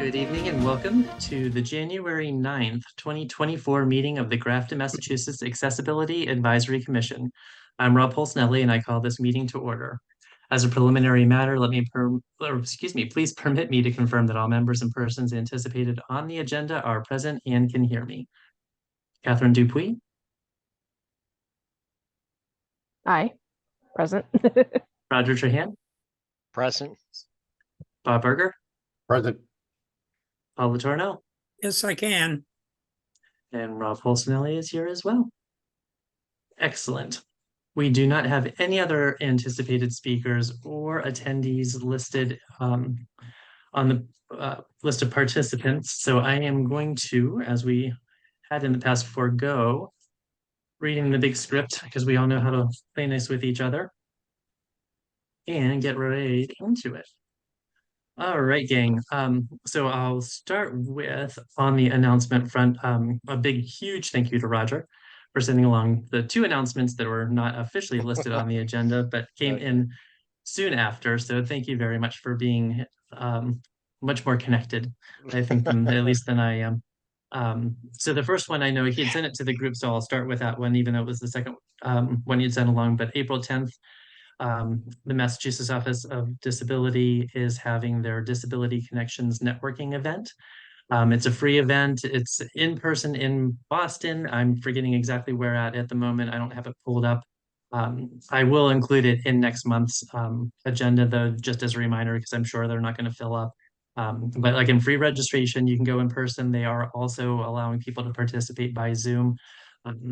Good evening and welcome to the January 9th, 2024 meeting of the Grafton, Massachusetts Accessibility Advisory Commission. I'm Rob Polsnelli and I call this meeting to order. As a preliminary matter, please permit me to confirm that all members and persons anticipated on the agenda are present and can hear me. Catherine Dupuis. Aye, present. Roger Trahan. Present. Bob Berger. Present. Paul Latorno. Yes, I can. And Rob Polsnelli is here as well. Excellent. We do not have any other anticipated speakers or attendees listed on the list of participants. So I am going to, as we had in the past, forego reading the big script because we all know how to play nice with each other and get right into it. All right, gang. So I'll start with on the announcement front, a big, huge thank you to Roger for sending along the two announcements that were not officially listed on the agenda, but came in soon after. So thank you very much for being much more connected, I think, at least than I am. So the first one, I know he had sent it to the group, so I'll start with that one, even though it was the second one he'd sent along, but April 10th, the Massachusetts Office of Disability is having their Disability Connections networking event. It's a free event. It's in person in Boston. I'm forgetting exactly where at the moment. I don't have it pulled up. I will include it in next month's agenda, though, just as a reminder, because I'm sure they're not going to fill up. But again, free registration, you can go in person. They are also allowing people to participate by Zoom.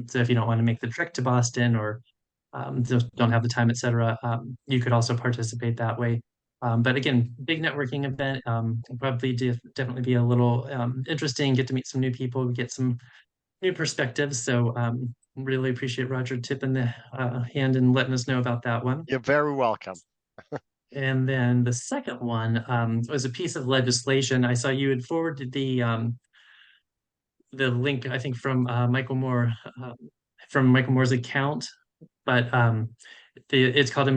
So if you don't want to make the trek to Boston or just don't have the time, etc. You could also participate that way. But again, big networking event, probably definitely be a little interesting, get to meet some new people, get some new perspectives. So really appreciate Roger tipping the hand and letting us know about that one. You're very welcome. And then the second one was a piece of legislation. I saw you had forwarded the link, I think, from Michael Moore, from Michael Moore's account. But it's called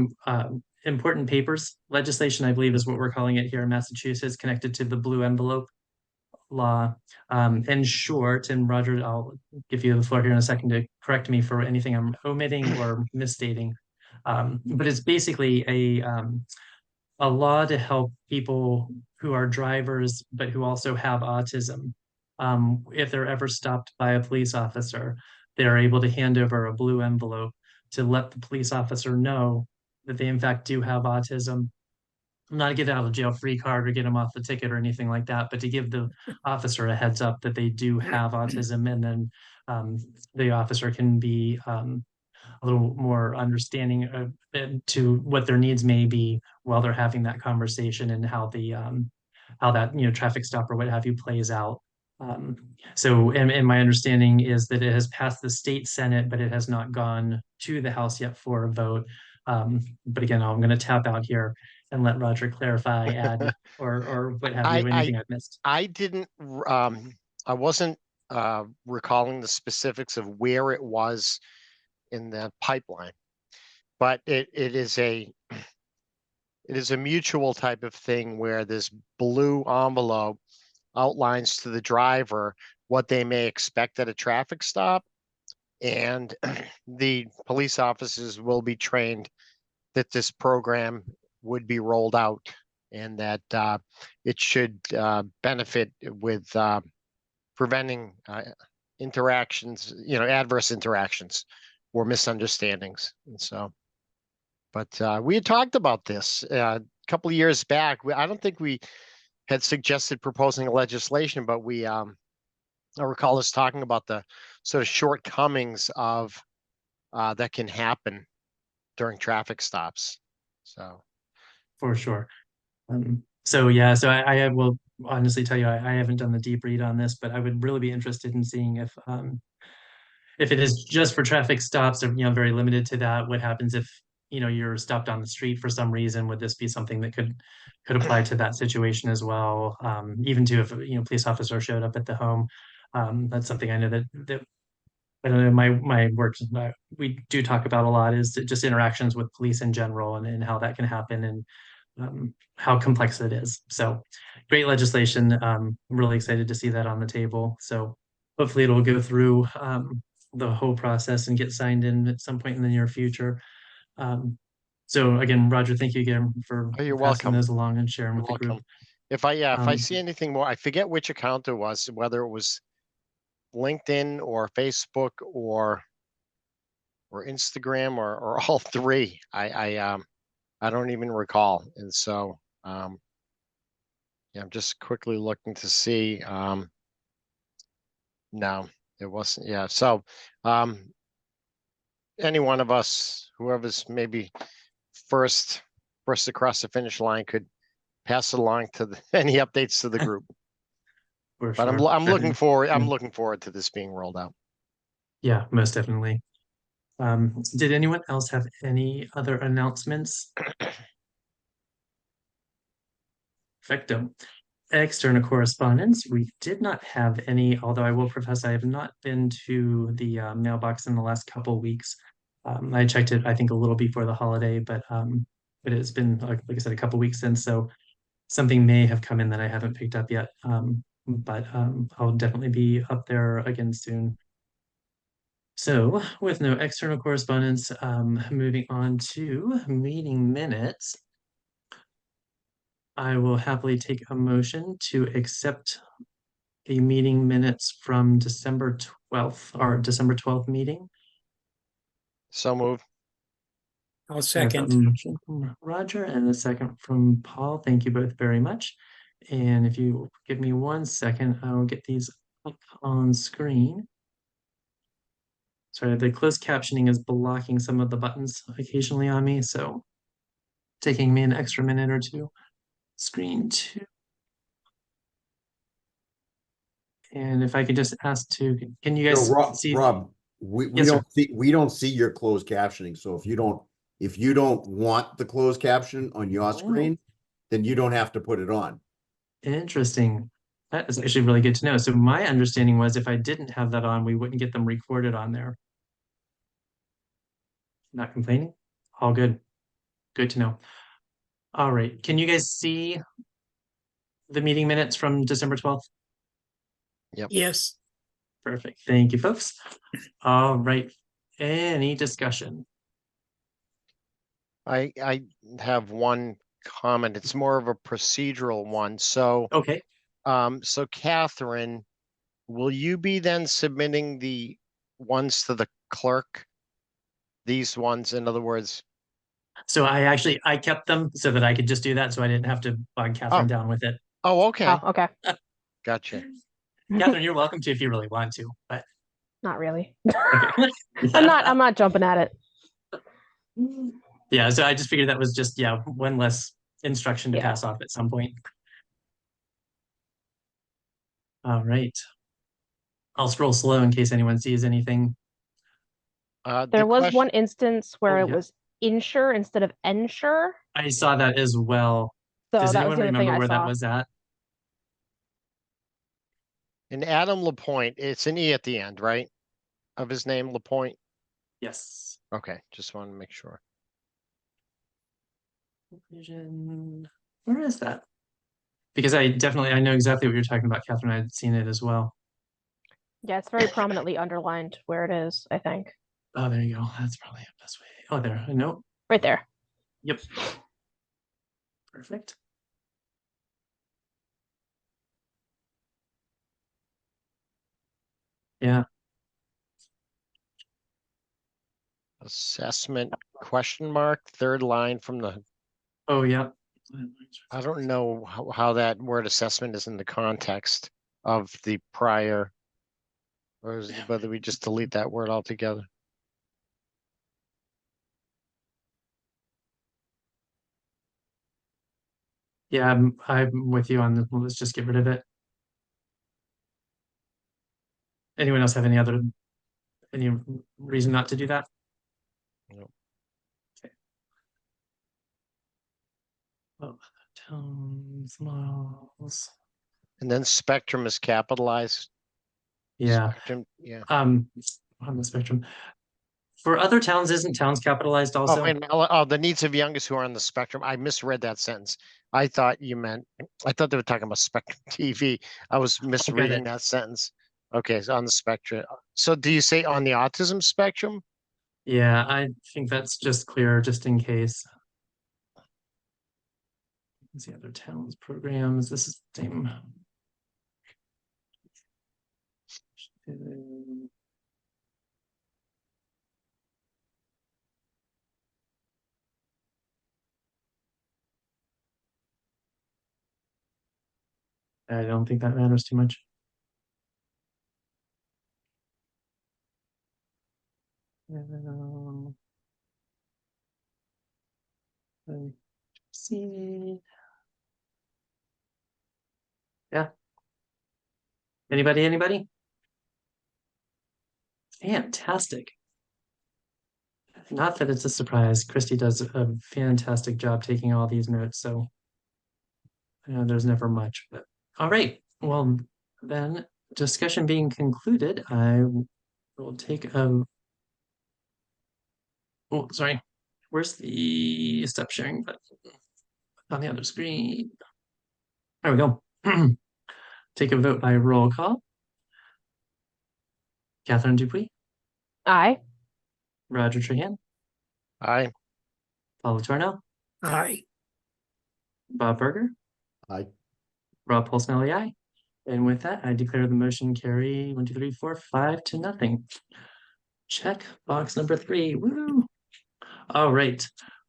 Important Papers legislation, I believe is what we're calling it here in Massachusetts, connected to the blue envelope law. In short, and Roger, I'll give you the floor here in a second to correct me for anything I'm omitting or misstating. But it's basically a law to help people who are drivers, but who also have autism. If they're ever stopped by a police officer, they're able to hand over a blue envelope to let the police officer know that they in fact do have autism. Not to get out of jail free card or get them off the ticket or anything like that, but to give the officer a heads up that they do have autism, and then the officer can be a little more understanding to what their needs may be while they're having that conversation, and how that traffic stop or what have you plays out. So, and my understanding is that it has passed the state Senate, but it has not gone to the House yet for a vote. But again, I'm going to tap out here and let Roger clarify, add, or what have you, anything I've missed. I wasn't recalling the specifics of where it was in the pipeline, but it is a mutual type of thing where this blue envelope outlines to the driver what they may expect at a traffic stop, and the police officers will be trained that this program would be rolled out, and that it should benefit with preventing interactions, adverse interactions or misunderstandings. And so, but we had talked about this a couple of years back. I don't think we had suggested proposing a legislation, but I recall us talking about the sort of shortcomings of that can happen during traffic stops. So, for sure. So I will honestly tell you, I haven't done the deep read on this, but I would really be interested in seeing if it is just for traffic stops, or very limited to that. What happens if you're stopped on the street for some reason? Would this be something that could apply to that situation as well? Even to if police officer showed up at the home. That's something I know that I don't know, my work we do talk about a lot, is just interactions with police in general, and how that can happen, and how complex it is. So great legislation. I'm really excited to see that on the table. So hopefully it'll go through the whole process and get signed in at some point in the near future. So again, Roger, thank you again for Oh, you're passing welcome. those along and sharing You're with the group. welcome. If I Um, see anything more, I forget which account it was, whether it was LinkedIn or Facebook or Instagram or all three. I don't even recall. And so yeah, I'm just quickly looking to see. No, it wasn't. Yeah. So any one of us, whoever's maybe first across the finish line could pass it along to any updates to the group. for But sure. I'm looking forward. I'm Yeah. looking forward to this being rolled out. Yeah, most definitely. Did anyone else have any other announcements? Perfecto. External correspondence, we did not have any, although I will profess I have not been to the mailbox in the last couple of weeks. I checked it, I think, a little before the holiday, but it's been, like I said, a couple weeks since, so something may have come in that I haven't picked up yet. But I'll definitely be up there again soon. So with no external correspondence, moving on to meeting minutes. I will happily take a motion to accept the meeting minutes from December 12th, or December 12th meeting. So move. I'll I have a second. motion from Roger and a second from Paul. Thank you both very much. And if you give me 1 second, I will get these up on screen. Sorry, the closed captioning is blocking some of the buttons occasionally on me, so taking me an extra minute or two. Screen 2. And if I could just ask to, can you guys see? Rob, we Yes, sir. we don't see your closed captioning. So if you don't want the closed caption on your screen, then you don't have to put it on. Interesting. That is actually really good to know. So my understanding was if I didn't have that on, we wouldn't get them recorded on there. Not complaining? All good. Good to know. All right. Can you guys see the meeting minutes from December 12th? Yes, Perfect. Thank you, folks. All right. Any discussion? I have one comment. It's more of a procedural one. So Okay. so Catherine, will you be then submitting the ones to the clerk? These ones, in other words. So I kept them so that I could just do that, so I didn't have to bog Catherine down with it. Oh, okay. Oh, okay. Gotcha. Catherine, you're welcome to if you really want to, but Not really. okay. I'm not jumping at it. Yeah, so I just figured that was just, yeah, one less instruction to Yeah. pass off at some point. All right. I'll scroll slow in case anyone sees anything. There was one instance where Oh, it yeah. was insure instead of ensure. I saw that as well. So Does that was anyone the only thing remember I where that saw. was at? And Adam Lapointe, it's an E at the end, right? Of his name, Lapointe. Yes. Okay, just want to make sure. Vision. Where is that? Because I know exactly what you're talking about, Catherine. I'd seen it as well. Yeah, it's very prominently underlined where it is, I think. Oh, there you go. That's probably the best way. Oh, there. Nope. Right there. Yep. Perfect. Yeah. Assessment question mark, third line from the, Oh, yeah. I don't know how that word assessment is in the context of the prior. Or is it whether we just delete that word altogether? Yeah, I'm with you on the, let's just get rid of it. Anyone else have any reason not to do that? Nope. Okay. Oh, tones, models. And then spectrum is capitalized. Yeah. Spectrum, yeah. On the spectrum. For other towns, isn't towns capitalized also? Oh, and the needs of youngest who are on the spectrum. I misread that sentence. I thought they were talking about Spectrum TV. I was misreading that sentence. Okay, so on the spectrum. So do you say on the autism spectrum? Yeah, I think that's just clear, just in case. Let's see other towns programs. This is the same. I don't think that matters too much. Let's see. Yeah. Anybody? Fantastic. Not that it's a surprise. Christy does a fantastic job taking all these notes, so there's never much. But all right. Well, then discussion being concluded, I will take a. Oh, sorry. Where's the stop sharing button? On the other screen. There we go. Take a vote by roll call. Catherine Dupuis, Aye. Roger Trahan, Aye. Paula Tornell, Aye. Bob Berger, Aye. Rob Pulsnelli, aye. And with that, I declare the motion carry 1, 2, 3, 4, 5 to nothing. Check box number 3. Woo! All right.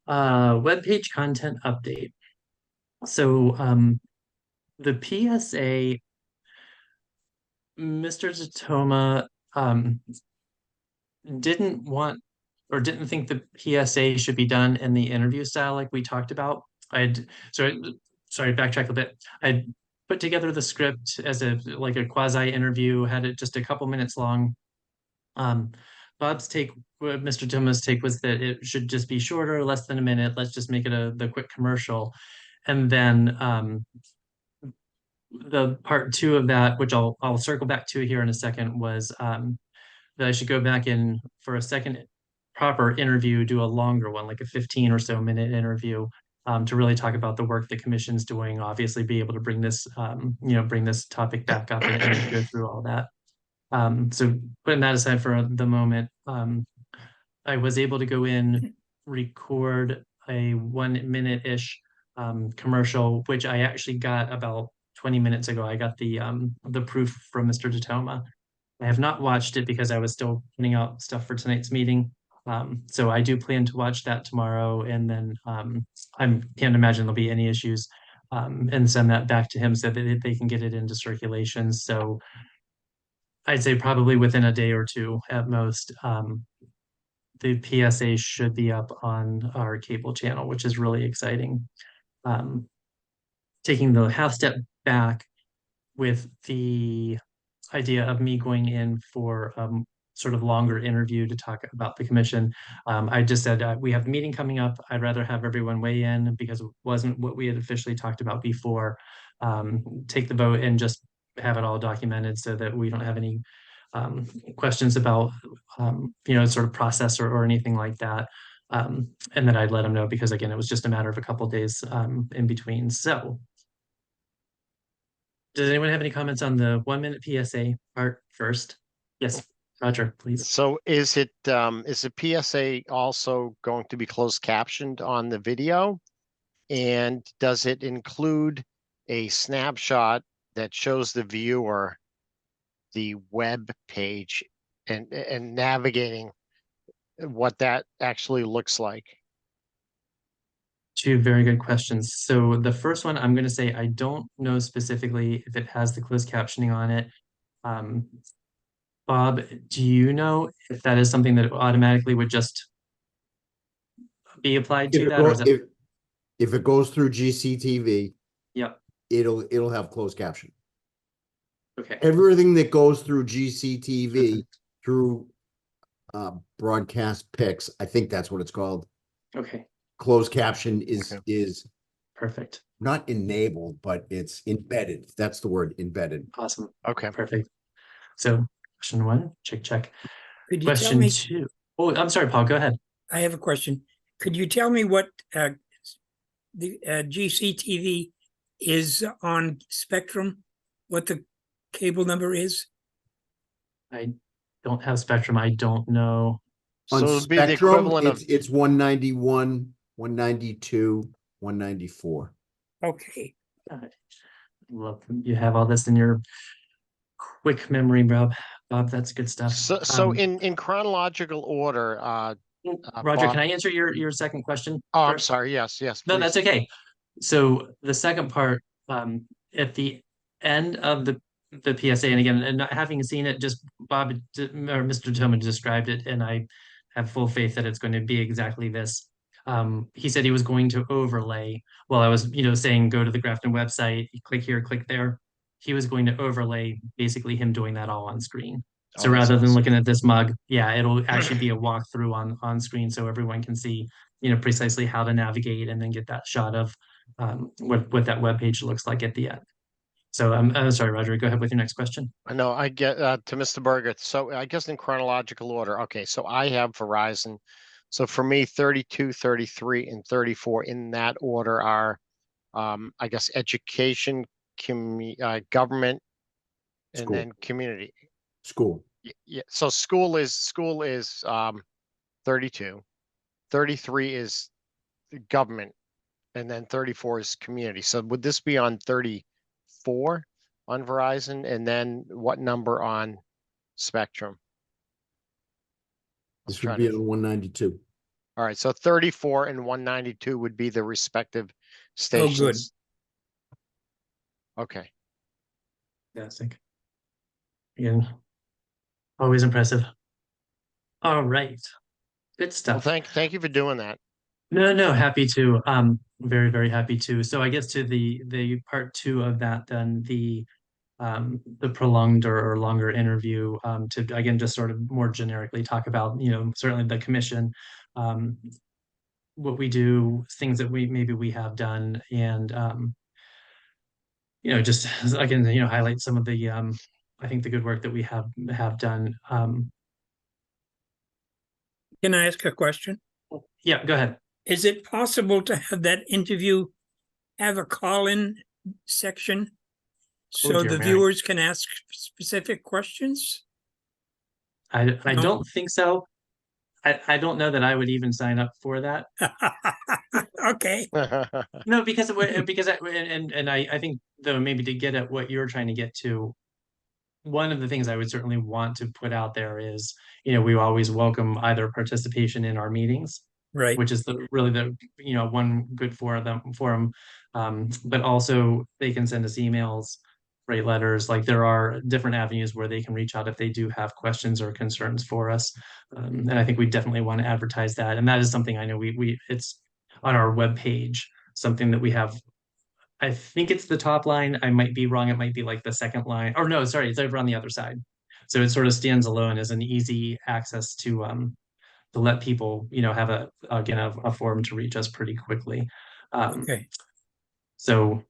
Webpage content update. So the PSA, Mr. Tatoma didn't want or didn't think the PSA should be done in the interview style like we talked about. Sorry, backtrack a bit. I put together the script as a quasi interview, had it just a couple minutes long. Bob's take, Mr. Thomas' take was that it should just be shorter, less than a minute. Let's just make it the quick commercial. And then the part 2 of that, which I'll circle back to here in a second, was that I should go back in for a second proper interview, do a longer one, like a 15 or so minute interview, to really talk about the work the commission's doing, obviously be able to bring this, bring this topic back up and go through all that. So putting that aside for the moment, I was able to go in, record a 1 minute-ish commercial, which I actually got about 20 minutes ago. I got the proof from Mr. Tatoma. I have not watched it because I was still putting out stuff for tonight's meeting. So I do plan to watch that tomorrow, and then I can't imagine there'll be any issues, and send that back to him so that they can get it into circulation. So I'd say probably within a day or two at most, the PSA should be up on our cable channel, which is really exciting. Taking the half step back with the idea of me going in for sort of longer interview to talk about the commission. I just said we have a meeting coming up. I'd rather have everyone weigh in because it wasn't what we had officially talked about before. Take the vote and just have it all documented so that we don't have any questions about sort of process or anything like that. And then I'd let them know because again, it was just a matter of a couple of days in between. So does anyone have any comments on the 1 minute PSA part first? Yes, Roger, please. So is the PSA also going to be closed captioned on the video? And does it include a snapshot that shows the viewer the web page and navigating what that actually looks like? Two very good questions. So the first one, I'm going to say I don't know specifically if it has the closed captioning on it. Bob, do you know if that is something that automatically would just be applied to that? Or is it... If it goes through GCTV, Yep. it'll have closed caption. Okay. Everything that goes through GCTV through broadcast picks, I think that's what it's called. Okay. Closed caption is Perfect. not enabled, but it's embedded. That's the word, embedded. Awesome. Okay. Perfect. So question 1, check. Could you tell Question me, 2. Oh, I'm sorry, Paul, go ahead. I have a question. Could you tell me what the GCTV is on Spectrum? What the cable number is? I don't have Spectrum. I don't know. On So it'd be the Spectrum, equivalent of, it's 191, 192, 194. Okay. Look, you have all this in your quick memory, Bob. Bob, that's good stuff. so in chronological order, Roger, Bob- can I answer your second question? oh, I'm first? sorry. Yes, yes. No, please. that's okay. So the second part, at the end of the PSA, and again, and not having seen it, just Bob or Mr. Tillman described it, and I have full faith that it's going to be exactly this. He said he was going to overlay while I was, saying go to the Grafton website, click here, click there. He was going to overlay basically him doing that all on screen. So Oh, that's rather than awesome. looking at this mug, yeah, it'll actually be a walkthrough on screen so everyone can see, precisely how to navigate and then get that shot of what that web page looks like at the end. So I'm sorry, Roger, go ahead with your next question. I know I get to Mr. Berger. So I guess in chronological order. Okay, so I have Verizon. So for me, 32, 33, and 34 in that order are, I guess, education, government, and School. then community. School. Yeah. So school is 32. 33 is the government, and then 34 is community. So would this be on 34 on Verizon, and then what number on Spectrum? This trying would be to- on 192. All right, so 34 and 192 would be the respective stations. Okay. Fantastic. Again, always impressive. All right. Good Well, stuff. thank you for doing that. No, happy to. Very, very happy to. So I guess to the part two of that, then the prolonged or longer interview, to again just sort of more generically talk about, certainly the commission, what we do, things that we have done, and just again, highlight some of the I think the good work that we have done. Can I ask a question? Yeah, go ahead. Is it possible to have that interview have a call-in section so dear the Mary. viewers can ask specific questions? I No. don't think so. I don't know that I would even sign up for that. Okay. No, because I think though maybe to get at what you're trying to get to, one of the things I would certainly want to put out there is, we always welcome either participation in our meetings, Right. which is really the one good forum, but also they can send us emails, write letters. Like there are different avenues where they can reach out if they do have questions or concerns for us, and I think we definitely want to advertise that. And that is something I know it's on our webpage, something that we have. I think it's the top line. I might be wrong. It might be like the second line. Or no, sorry, it's over on the other side. So it sort of stands alone as an easy access to let people, have a forum to reach us pretty quickly. Okay. So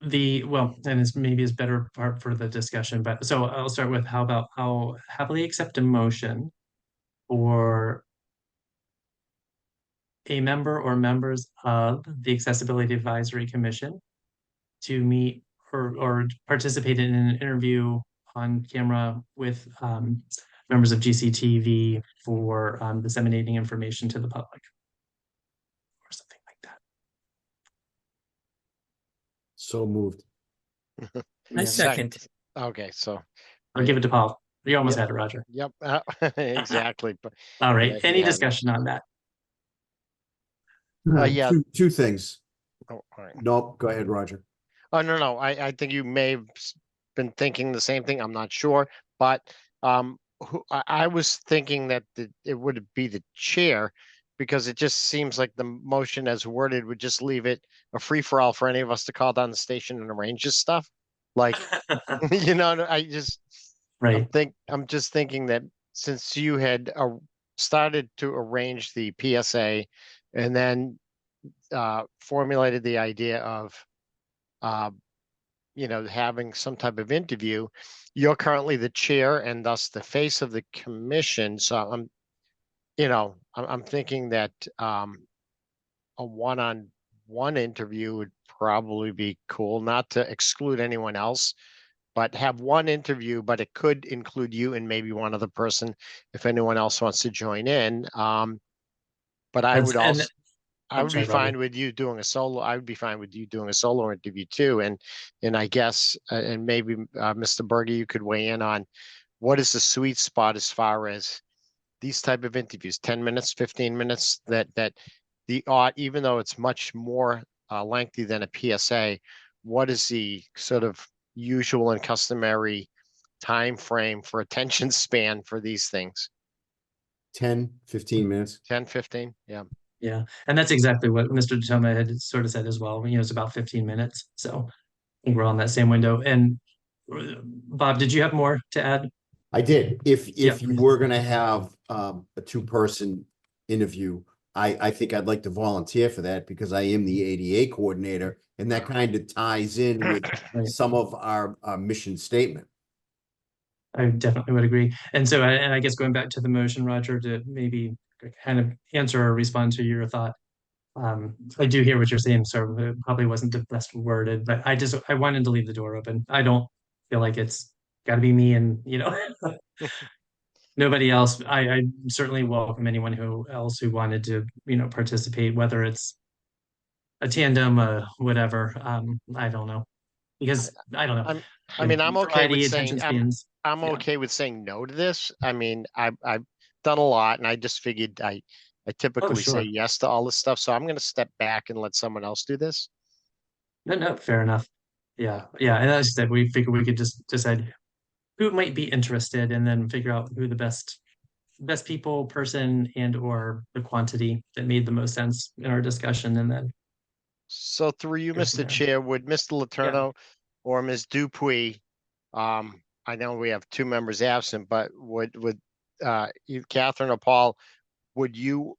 and it's maybe is better part for the discussion, but so I'll start with how happily accept a motion or a member or members of the Accessibility Advisory Commission to meet or participate in an interview on camera with members of GCTV for disseminating information to the public or something like that. So moved. I Yeah. second. Okay, so, I'll give it to Paul. You almost Yep. had it, Roger. yep, exactly. But All right. Yeah, Any yeah. discussion on that? Yeah. Two things. oh, all right. Nope, go ahead, Roger. Oh, no, I think you may have been thinking the same thing. I'm not sure, but I was thinking that it would be the chair, because it just seems like the motion as worded would just leave it a free for all for any of us to call down the station and arrange this stuff. Like, Right. I'm just thinking that since you had started to arrange the PSA and then formulated the idea of having some type of interview. You're currently the chair and thus the face of the commission. So I'm thinking that a one-on-one interview would probably be cool, not to exclude anyone else, but have one interview, but it could include you and maybe one other person if anyone else wants to join in. But I would also, I I'm would sorry, be Robbie. fine with you doing a solo. I would be fine with you doing a solo interview too. And I guess, and maybe Mr. Berger, you could weigh in on what is the sweet spot as far as these type of interviews, 10 minutes, 15 minutes, that even though it's much more lengthy than a PSA, what is the sort of usual and customary time frame for attention span for these things? 10, 15 minutes. 10, 15? Yeah. Yeah, and that's exactly what Mr. Detoma had sort of said as well. It's about 15 minutes. So I think we're on that same window. And Bob, did you have more to add? I did. If Yeah. you were gonna have a two-person interview, I think I'd like to volunteer for that because I am the ADA coordinator, and that kind of ties in with Right. some of our mission statement. I definitely would agree. And so, and I guess going back to the motion, Roger, to maybe kind of answer or respond to your thought. I do hear what you're saying, so it probably wasn't the best worded, but I wanted to leave the door open. I don't feel like it's got to be me and, nobody else. I certainly welcome anyone who wanted to, participate, whether it's a tandem, whatever. I don't know. Because I don't know. I'm okay with Attention saying, spans. I'm Yeah. okay with saying no to this. I mean, I've done a lot, and I just figured I typically sure. say yes to all this stuff. So I'm going to step back and let someone else do this. No, fair enough. Yeah. And as I said, we figured we could just decide who might be interested and then figure out who the best person and or the quantity that made the most sense in our discussion. And then So through you, Go from Mr. there. Chair, would Mr. Letourneau or Ms. Dupuy, I know we have two members absent, but would Catherine or Paul, would you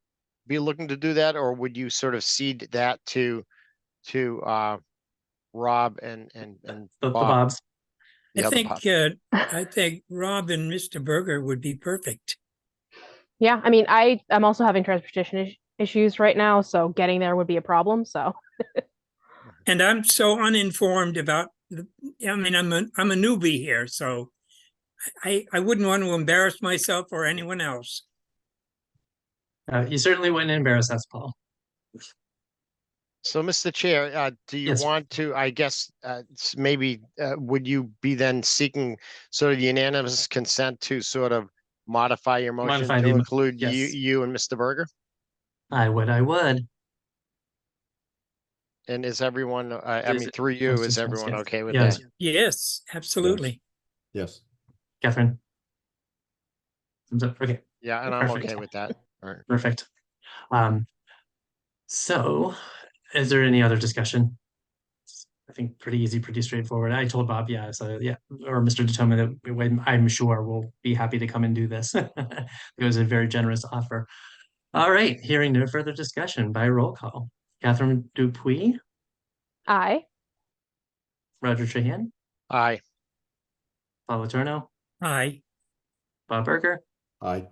be looking to do that, or would you sort of cede that to Rob and the Bob? Bobs. The I other think, Bob. I think Rob and Mr. Berger would be perfect. Yeah, I mean, I'm also having transportation issues right now, so getting there would be a problem. So And I'm so uninformed about I'm a newbie here, so I wouldn't want to embarrass myself or anyone else. You certainly wouldn't embarrass us, Paul. So, Mr. Chair, do you Yes. want to, I guess, maybe, would you be then seeking sort of unanimous consent to sort of modify your motion Modify to the- include yes. you and Mr. Berger? I would. And is everyone, I Is mean, it- through you, let's is just- everyone yes. okay with Yes. that? Yes, absolutely. Yes. Catherine. Thumbs up. Okay, Yeah, and I'm Perfect. okay with that. All right. perfect. So is there any other discussion? I think pretty easy, pretty straightforward. I told Bob, or Mr. Detoma that I'm sure we'll be happy to come and do this. It was a very generous offer. All right, hearing no further discussion by roll call. Catherine Dupuy, I Roger Trahan, Aye. Paul Letourneau, Aye. Bob Berger, Aye.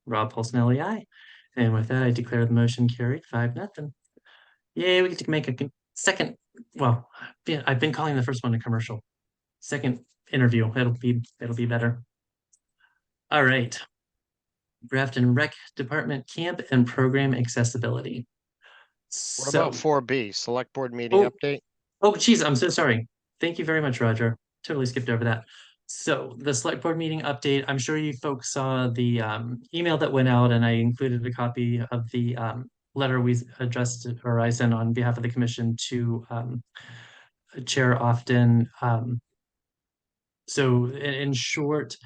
Rob Polsinelli, aye. And with that, I declare the motion carried 5-0. Yay, we get to make a second, well, yeah, I've been calling the first one a commercial. Second interview, it'll be better. All right. Grafton Rec Department Camp and Program Accessibility. What about So, 4B, Select Board Meeting Oh. Update? oh geez, I'm so sorry. Thank you very much, Roger. Totally skipped over that. So the select board meeting update, I'm sure you folks saw the email that went out, and I included a copy of the letter we addressed, or I sent on behalf of the commission to Chair Often. So in short,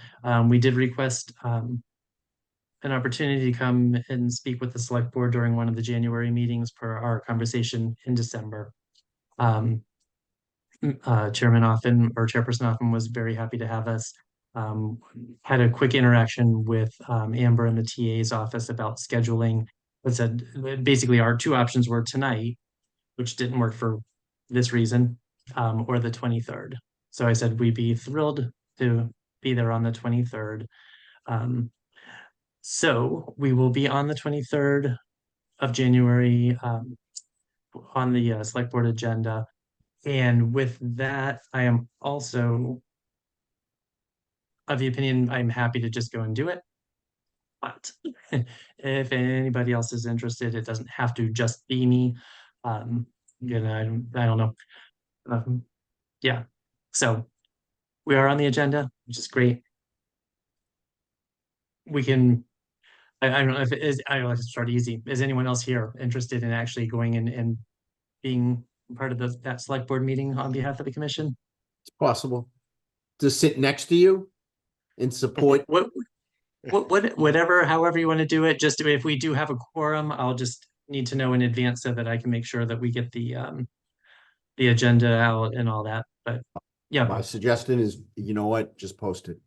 we did request an opportunity to come and speak with the select board during one of the January meetings per our conversation in December. Chairman Offen, or Chairperson Offen, was very happy to have us. Had a quick interaction with Amber in the TA's office about scheduling. It said basically our two options were tonight, which didn't work for this reason, or the 23rd. So I said we'd be thrilled to be there on the 23rd. So we will be on the 23rd of January on the select board agenda. And with that, I am also of the opinion I'm happy to just go and do it. But if anybody else is interested, it doesn't have to just be me. You know, I don't know. Yeah. So we are on the agenda, which is great. We can, I don't know if it is, I like to start easy. Is anyone else here interested in actually going and being part of that select board meeting on behalf of the commission? It's possible to sit next to you and support. Whatever, however you want to do it, just if we do have a quorum, I'll just need to know in advance so that I can make sure that we get the agenda out and all that. But yeah, My suggestion is, you know what, just post it.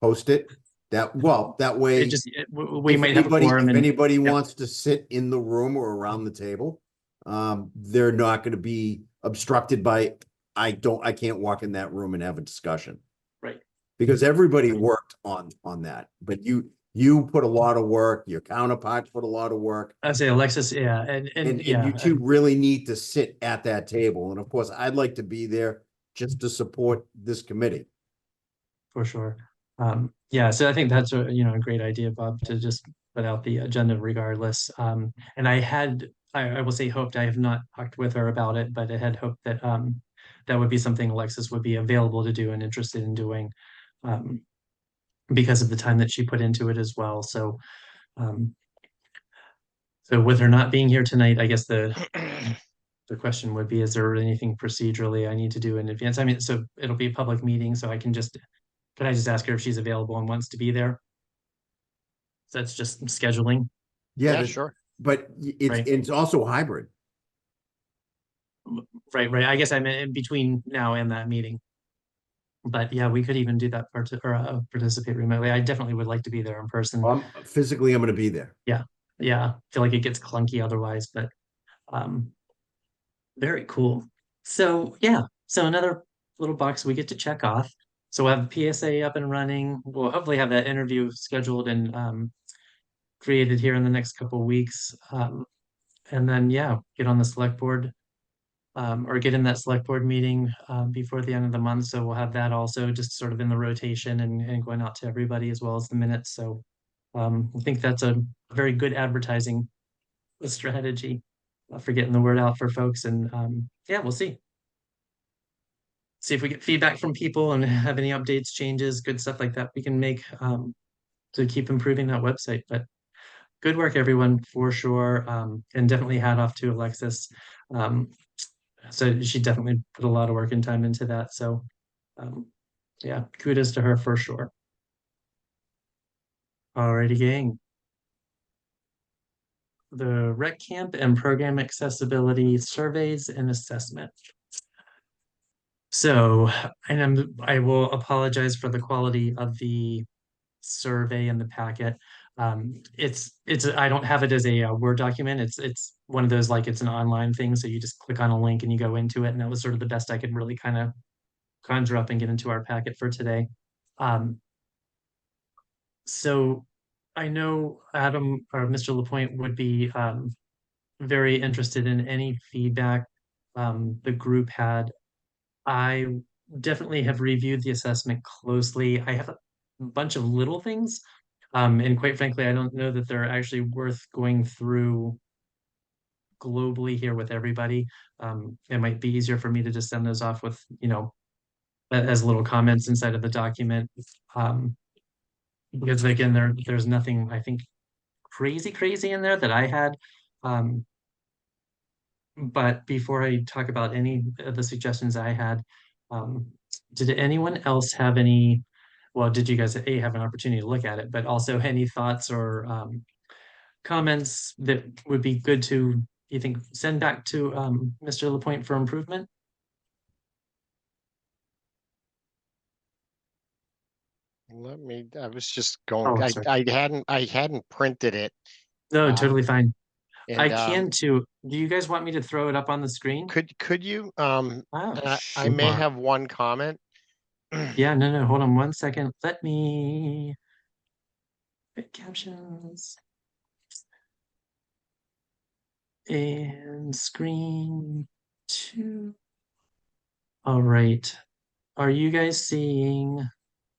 Post it. That way. We if might have a anybody- quorum If and anybody yeah. wants to sit in the room or around the table, they're not gonna be obstructed by, I can't walk in that room and have a discussion. Right. Because everybody Right. worked on that, but you put a lot of work, your counterparts put a lot of work. I say Alexis, yeah, And yeah, you two really need to sit at that table. And of course, I'd like to be there just to support this committee. for sure. Yeah, so I think that's a great idea, Bob, to just put out the agenda regardless. And I will say hoped, I have not talked with her about it, but I had hoped that that would be something Alexis would be available to do and interested in doing. Because of the time that she put into it as well. So so with her not being here tonight, I guess the question would be, is there anything procedurally I need to do in advance? I mean, so it'll be a public meeting, so can I just ask her if she's available and wants to be there? So that's just scheduling, Yeah, that- sure. But Right. it's also hybrid. right? I guess I'm in between now and that meeting. But yeah, we could even do that participate remotely. I definitely would like to be there in person. Physically, I'm gonna be there. Yeah, I feel like it gets clunky otherwise, but very cool. So yeah, so another little box we get to check off. So we'll have PSA up and running. We'll hopefully have that interview scheduled and created here in the next couple of weeks. And then yeah, get on the select board or get in that select board meeting before the end of the month. So we'll have that also just sort of in the rotation and going out to everybody as well as the minutes. So I think that's a very good advertising strategy for getting the word out for folks. And yeah, we'll see. See if we get feedback from people and have any updates, changes, good stuff like that we can make to keep improving that website. But good work, everyone, for sure. And definitely hat off to Alexis. So she definitely put a lot of work and time into that. So yeah, kudos to her for sure. Alrighty, gang. The rec camp and program accessibility surveys and assessment. So, and I will apologize for the quality of the survey in the packet. I don't have it as a Word document. It's one of those, like, it's an online thing. So you just click on a link and you go into it. And that was sort of the best I could really kind of conjure up and get into our packet for today. So I know Adam or Mr. Lapointe would be very interested in any feedback the group had. I definitely have reviewed the assessment closely. I have a bunch of little things, and quite frankly, I don't know that they're actually worth going through globally here with everybody. It might be easier for me to just send those off with, as little comments inside of the document. Because again, there's nothing, I think, crazy in there that I had. But before I talk about any of the suggestions I had, did anyone else have any, well, did you guys have an opportunity to look at it, but also any thoughts or comments that would be good to, you think, send back to Mr. Lapointe for improvement? I was just going, sorry. I hadn't printed it. No, totally fine. I And can too. Do you guys want me to throw it up on the screen? could you, Oh, I may sure. have one comment. Yeah, no, hold on one second. Let me fit captions and screen two. All right. Are you guys seeing?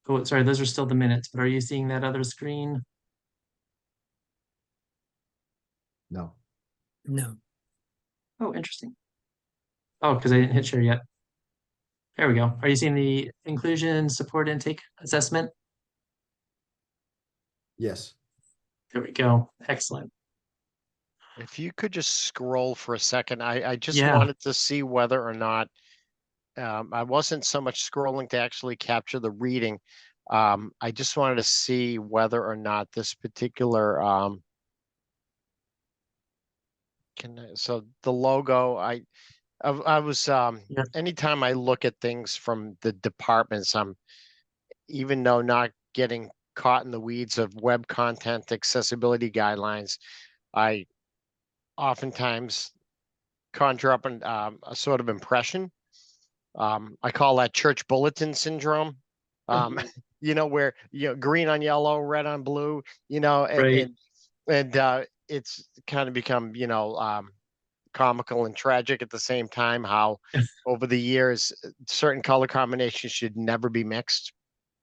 Oh, sorry, those are still the minutes, but are you seeing that other screen? No. No. Oh, interesting. Oh, because I didn't hit share yet. There we go. Are you seeing the inclusion support intake assessment? Yes. There we go. Excellent. If you could just scroll for a second, I just Yeah. wanted to see whether or not, I wasn't so much scrolling to actually capture the reading. I just wanted to see whether or not this particular, so the logo, I was, Yeah. anytime I look at things from the departments, even though not getting caught in the weeds of web content accessibility guidelines, I oftentimes conjure up a sort of impression. I call that church bulletin syndrome. Where, green on yellow, red on blue, Right. and it's kind of become, comical and tragic at the same time, how over the years, certain color combinations should never be mixed.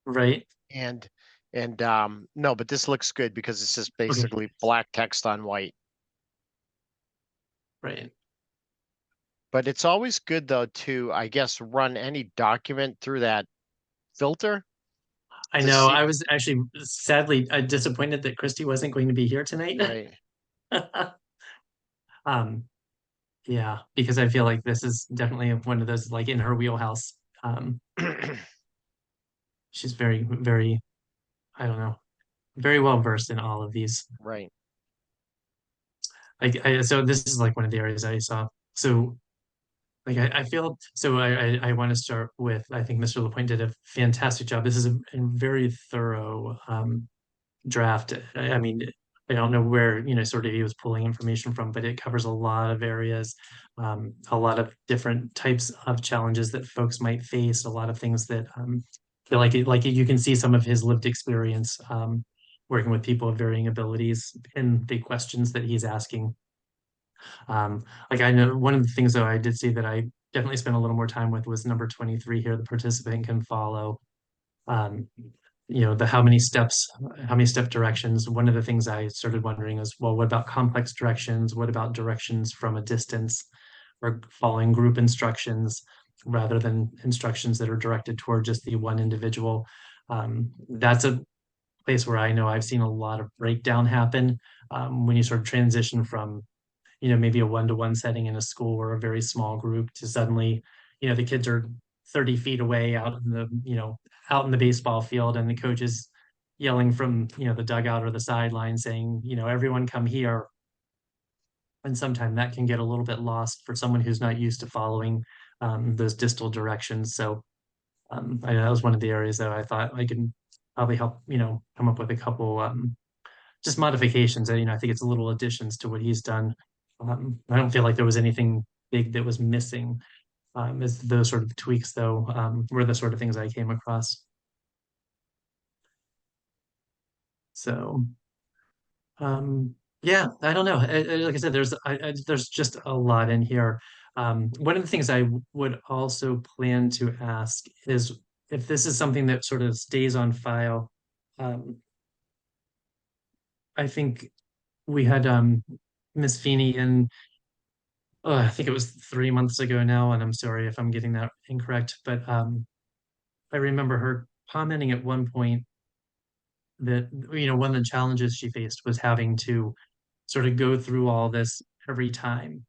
Right. And, no, but this looks good because it's just Okay. basically black text on white. Right. But it's always good though to, I guess, run any document through that filter I to know. see, I was actually sadly disappointed that Christy wasn't going to be here tonight. right? Um, yeah, because I feel like this is definitely one of those like in her wheelhouse. She's very, very, I don't know, very well versed in all of these. Right. So this is like one of the areas I saw. So like I feel so I want to start with I think Mr. Lapointe did a fantastic job. This is a very thorough draft. I mean, I don't know where, sort of he was pulling information from, but it covers a lot of areas, a lot of different types of challenges that folks might face, a lot of things that feel like you can see some of his lived experience working with people of varying abilities in the questions that he's asking. Like I know one of the things though I did see that I definitely spent a little more time with was number 23 here. The participant can follow um, the how many step directions. One of the things I started wondering is, well, what about complex directions? What about directions from a distance or following group instructions rather than instructions that are directed toward just the one individual? That's a place where I know I've seen a lot of breakdown happen when you sort of transition from maybe a one-to-one setting in a school or a very small group to suddenly, the kids are 30 feet away out in the baseball field and the coach is yelling from, the dugout or the sideline saying, everyone come here. And sometimes that can get a little bit lost for someone who's not used to following those distal directions. So that was one of the areas that I thought I could probably help, come up with a couple just modifications. I think it's little additions to what he's done. I don't feel like there was anything big that was missing. As those sort of tweaks, though, were the sort of things I came across. So, yeah, I don't know. Like I said, there's just a lot in here. One of the things I would also plan to ask is if this is something that sort of stays on file. Um, I think we had Miss Feeney in I think it was 3 months ago now, and I'm sorry if I'm getting that incorrect, but I remember her commenting at one point that, one of the challenges she faced was having to sort of go through all this every time,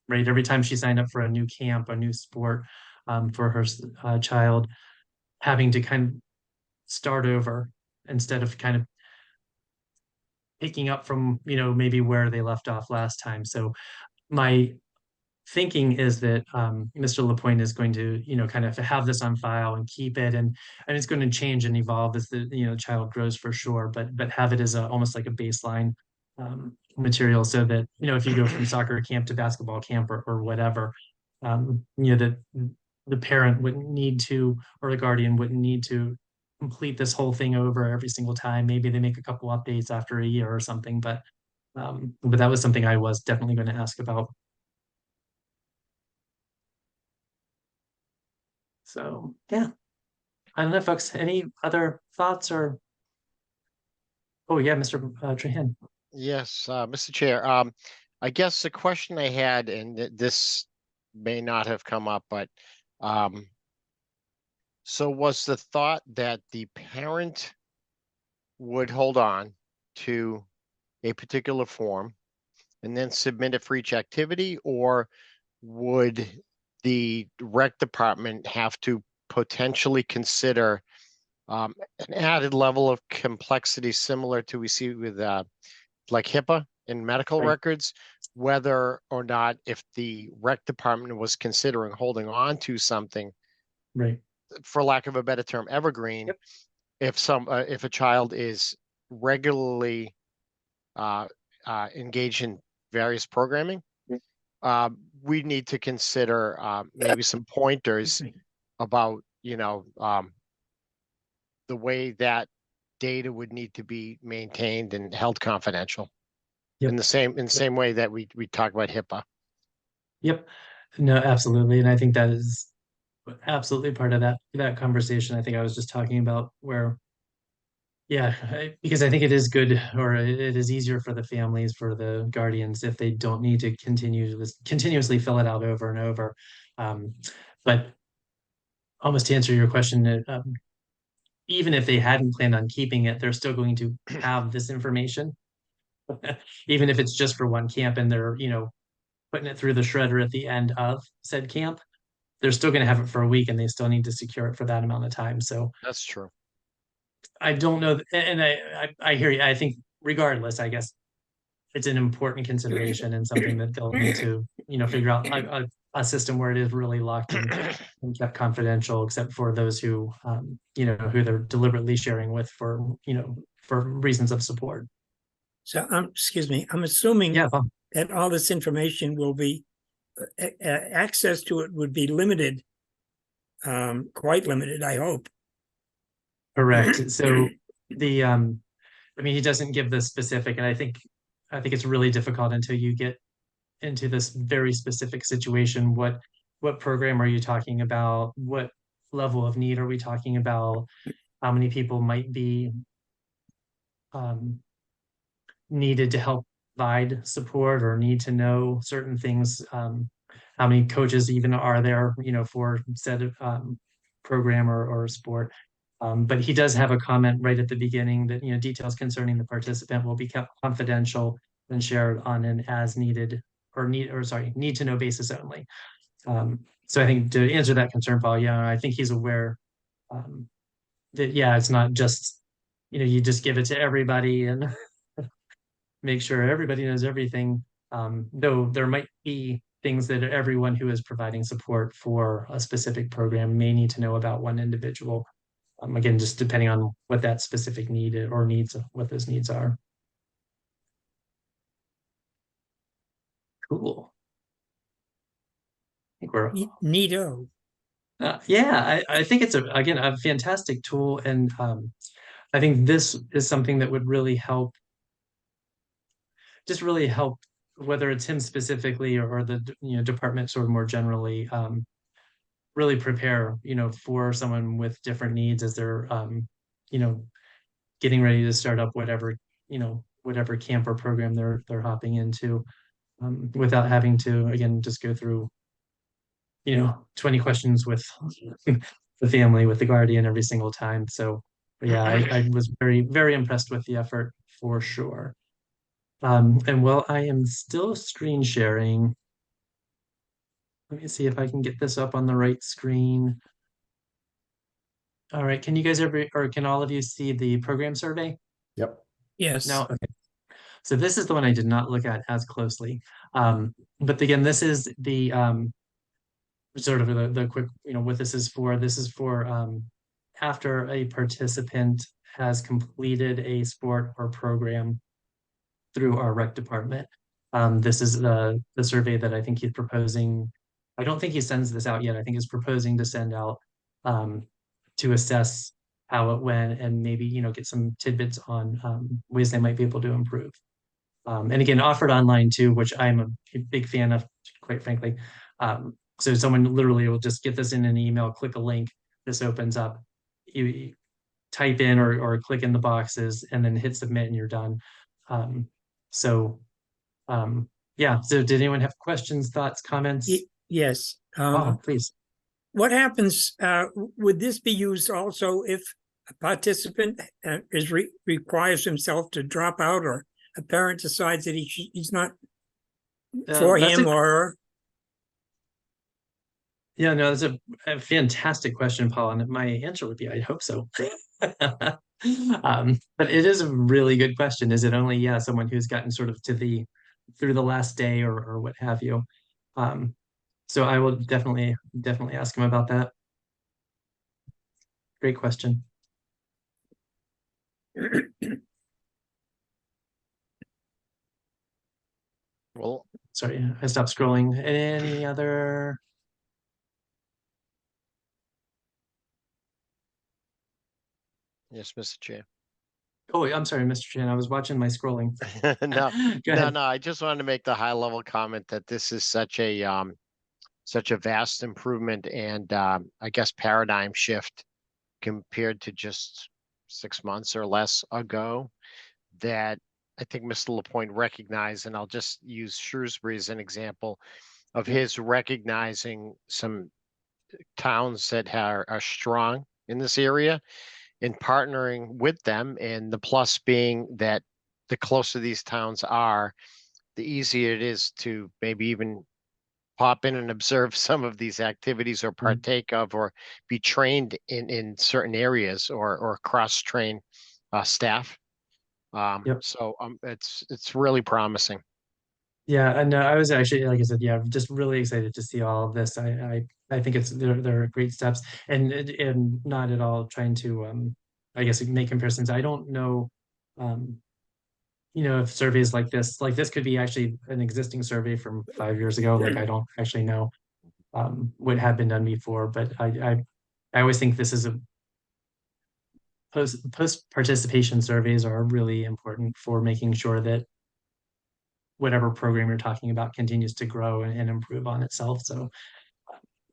right? Every time she signed up for a new camp, a new sport for her child, having to kind of start over instead of kind of picking up from, maybe where they left off last time. So my thinking is that Mr. Lapointe is going to, kind of have this on file and keep it, and it's going to change and evolve as the child grows for sure, but have it as almost like a baseline material so that, if you go from soccer camp to basketball camp or whatever, that the parent wouldn't need to, or the guardian wouldn't need to complete this whole thing over every single time. Maybe they make a couple updates after a year or something, but that was something I was definitely going to ask about. So yeah, I don't know, folks. Any other thoughts or? Oh yeah, Mr. Trahan. Yes, Mr. Chair. I guess the question I had, and this may not have come up, but so was the thought that the parent would hold on to a particular form and then submit it for each activity, or would the rec department have to potentially consider an added level of complexity similar to we see with like HIPAA in medical Right. records, whether or not if the rec department was considering holding on to something, Right. for lack of a better term, evergreen, Yep. if a child is regularly engaged in various programming, we need to consider maybe some pointers about, the way that data would need to be maintained and held confidential. Yep. In the same way that we talk about HIPAA. Yep. No, absolutely. And I think that is absolutely part of that conversation. I think I was just talking about where, yeah, because I think it is good, or it is easier for the families, for the guardians, if they don't need to continuously fill it out over and over. But almost to answer your question, even if they hadn't planned on keeping it, they're still going to have this information, even if it's just for one camp and they're, putting it through the shredder at the end of said camp. They're still going to have it for a week and they still need to secure it for that amount of time. So That's true. I don't know, and I hear you. I think regardless, I guess it's an important consideration and something that they'll need to, figure out a system where it is really locked and kept confidential, except for those who, who they're deliberately sharing with for, for reasons of support. So, excuse me, I'm assuming Yeah, Bob. that all this information will be, access to it would be limited, quite limited, I hope. Correct. So the, he doesn't give the specific, and I think it's really difficult until you get into this very specific situation. What program are you talking about? What level of need are we talking about? How many people might be needed to help provide support or need to know certain things? How many coaches even are there, for said program or sport? But he does have a comment right at the beginning that, details concerning the participant will be kept confidential and shared on an as needed need to know basis only. So I think to answer that concern, Paul, yeah, I think he's aware that, yeah, it's not just, you just give it to everybody and make sure everybody knows everything. Though there might be things that everyone who is providing support for a specific program may need to know about one individual. Again, just depending on what that specific need or what those needs are. Cool. I think we're Neato. yeah, I think it's again a fantastic tool, and I think this is something that would really help, whether it's him specifically or the department sort of more generally, really prepare for someone with different needs as they're getting ready to start up whatever camp or program they're hopping into, without having to again just go through 20 questions with the family, with the guardian every single time. So yeah, I was very, very impressed with the effort for sure. And while I am still screen sharing, let me see if I can get this up on the right screen. All right, can you guys can all of you see the program survey? Yep. Yes. No, okay. So this is the one I did not look at as closely. But again, this is the sort of the quick, what this is for. This is for after a participant has completed a sport or program, through our rec department. This is the survey that I think he's proposing. I don't think he sends this out yet. I think he's proposing to send out to assess how it went and maybe, you know, get some tidbits on ways they might be able to improve. And again, offered online too, which I'm a big fan of, quite frankly. So someone literally will just get this in an email, click a link, this opens up, you type in or click in the boxes and then hit submit and you're done. So yeah, so did anyone have questions, thoughts, comments? Yes. Oh, please. What happens, would this be used also if a participant requires himself to drop out, or a parent decides that he's not for That's him or her? Yeah, no, that's a fantastic question, Paul, and my answer would be, I hope so. But it is a really good question. Is it only, yeah, someone who's gotten sort of through the last day or what have you? So I will definitely ask him about that. Great question. Well, Sorry, I stopped scrolling. Any other? yes, Mr. Chair. Oh, I'm sorry, Mr. Chan. I was watching my scrolling. No, Go ahead. no, I just wanted to make the high level comment that this is such a vast improvement and I guess paradigm shift compared to just 6 months or less ago, that I think Mr. Lapointe recognized, and I'll just use Shrewsbury as an example of his recognizing some towns that are strong in this area and partnering with them. And the plus being that the closer these towns are, the easier it is to maybe even pop in and observe some of these activities or partake of or be trained in certain areas or cross train staff. Yep. So it's really promising. Yeah, and I was actually, like I said, yeah, just really excited to see all of this. I think they're great steps, and not at all trying to I guess make comparisons. I don't know, you know, if surveys like this could be actually an existing survey from 5 years ago. Like I don't actually know what had been done before, but I always think this is a post participation surveys are really important for making sure that whatever program you're talking about continues to grow and improve on itself. So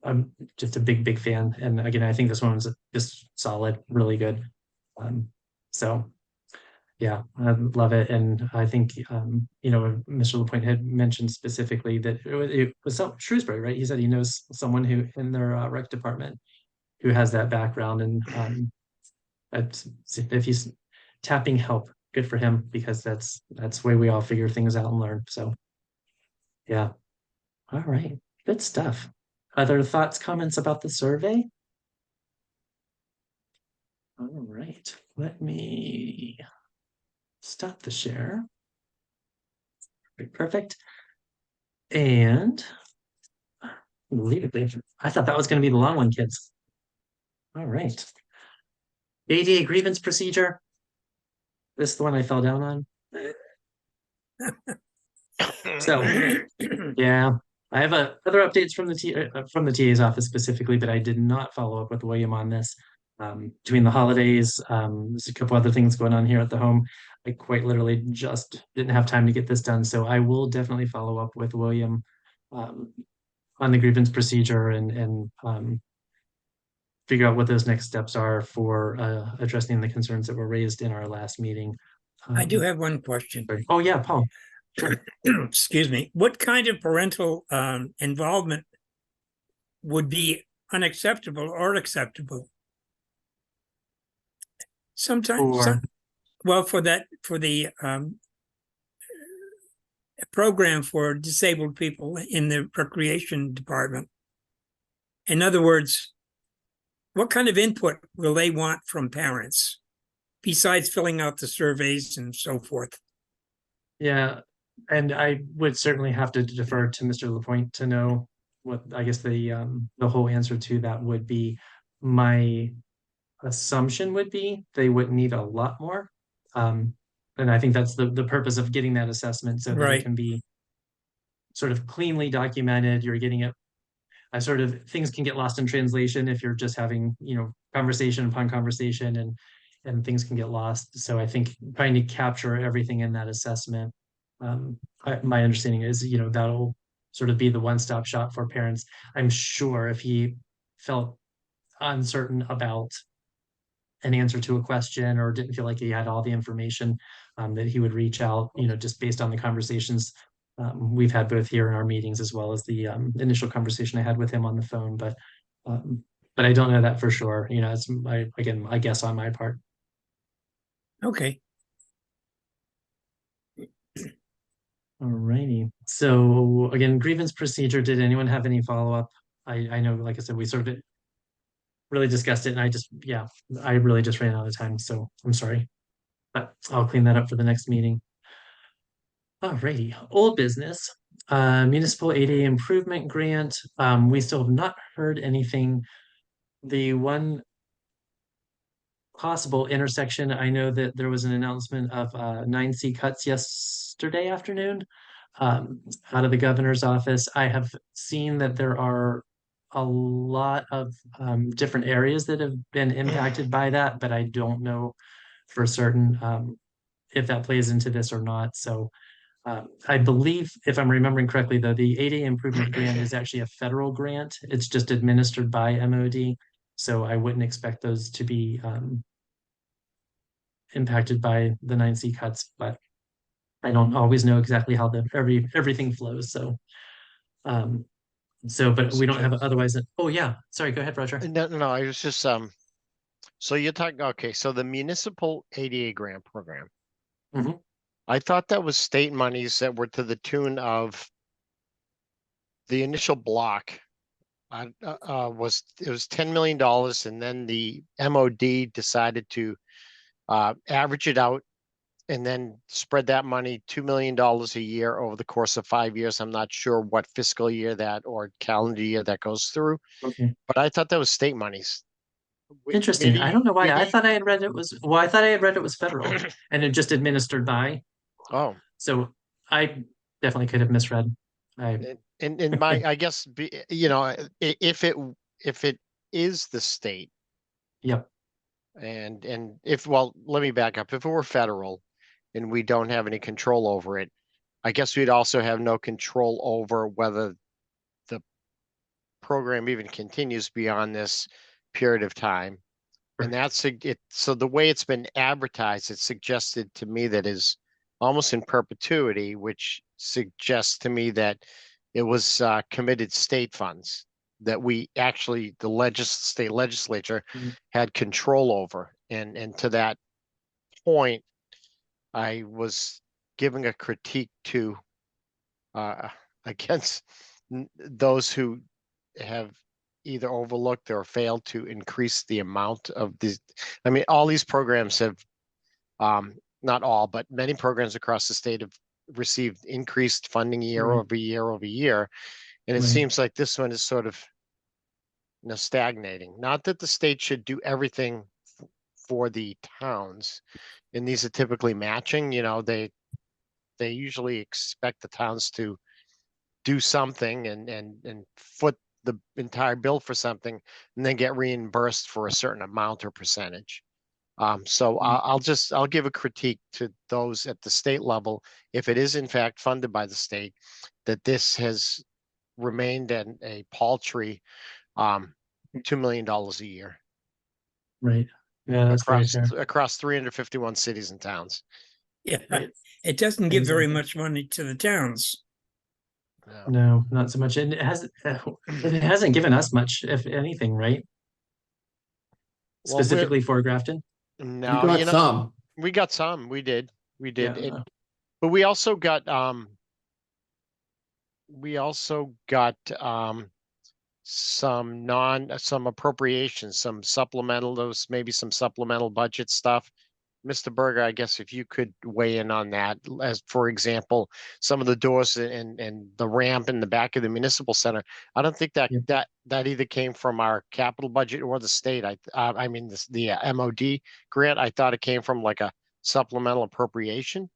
I'm just a big fan. And again, I think this one was just solid, really good. So yeah, I love it. And I think, you know, Mr. Lapointe had mentioned specifically that it was Shrewsbury, right? He said he knows someone who in their rec department who has that background, and if he's tapping help, good for him, because that's the way we all figure things out and learn. So yeah. All right. Good stuff. Other thoughts, comments about the survey? All right. Let me stop the share. Perfect. And unbelievably, I thought that was going to be the long one, kids. All right. ADA grievance procedure. This is the one I fell down on. So yeah, I have other updates from the TA's office specifically, but I did not follow up with William on this. Between the holidays, there's a couple other things going on here at the home. I quite literally just didn't have time to get this done. So I will definitely follow up with William on the grievance procedure and figure out what those next steps are for addressing the concerns that were raised in our last meeting. I do have one question. Oh yeah, Paul. Sure. Excuse me. What kind of parental involvement would be unacceptable or acceptable? Sometimes, well, for the program for disabled people in the recreation department. In other words, what kind of input will they want from parents besides filling out the surveys and so forth? Yeah, and I would certainly have to defer to Mr. Lapointe to know what I guess the whole answer to that would be. My assumption would be they would need a lot more. And I think that's the purpose of getting that assessment so that it Right. can be sort of cleanly documented. You're getting it. I sort of things can get lost in translation if you're just having, conversation upon conversation and things can get lost. So I think trying to capture everything in that assessment. My understanding is, that'll sort of be the one-stop shop for parents. I'm sure if he felt uncertain about an answer to a question or didn't feel like he had all the information, that he would reach out, just based on the conversations we've had both here in our meetings as well as the initial conversation I had with him on the phone. But I don't know that for sure. It's I guess on my part. Okay. Alrighty. So again, grievance procedure. Did anyone have any follow-up? I know, like I said, we sort of really discussed it and I really just ran out of time, so I'm sorry. But I'll clean that up for the next meeting. Alrighty, old business, municipal ADA improvement grant. We still have not heard anything. The one possible intersection, I know that there was an announcement of 9C cuts yesterday afternoon out of the governor's office. I have seen that there are a lot of different areas that have been impacted by that, but I don't know for certain if that plays into this or not. So I believe, if I'm remembering correctly, though, the ADA improvement grant is actually a federal grant. It's just administered by MOD. So I wouldn't expect those to be impacted by the 9C cuts, but I don't always know exactly how everything flows. So, but we don't have otherwise. Oh yeah, sorry. Go ahead, Roger. No, I was just, so you're talking, okay, so the municipal ADA grant program. Mhm. I thought that was state monies that were to the tune of the initial block. It was $10 million, and then the MOD decided to average it out and then spread that money $2 million a year over the course of 5 years. I'm not sure what fiscal year that or calendar year that goes through, Okay. but I thought that was state monies. Interesting. I don't know why. I thought I had read it was federal and it just administered by. Oh, So I definitely could have misread. I and my, I guess, if it is the state, Yep. and if, well, let me back up. If it were federal and we don't have any control over it, I guess we'd also have no control over whether the program even continues beyond this period of time. And that's it. So the way it's been advertised, it suggested to me that is almost in perpetuity, which suggests to me that it was committed state funds that we actually, the state legislature Mhm. had control over. And to that point, I was giving a critique to against those who have either overlooked or failed to increase the amount of these. I mean, all these programs have, not all, but many programs across the state have received increased funding year Right. over year over year. And it Right. seems like this one is sort of, stagnating. Not that the state should do everything for the towns. And these are typically matching, they usually expect the towns to do something and foot the entire bill for something and then get reimbursed for a certain amount or percentage. So I'll give a critique to those at the state level. If it is in fact funded by the state, that this has remained at a paltry $2 million a year Right. Yeah, that's very fair. across 351 cities and towns. Yeah. Right. It doesn't give very Exactly. much money to the towns. Yeah. No, not so much. And it hasn't given us much, if anything, right? Well, we're- Specifically for Grafton. No, You got some. we got some. We did. Yeah. But we also got some appropriations, some supplemental, maybe some supplemental budget stuff. Mr. Berger, I guess if you could weigh in on that, as for example, some of the doors and the ramp in the back of the municipal center. I don't think that Yep. that either came from our capital budget or the state. I mean the MOD grant. I thought it came from like a supplemental appropriation.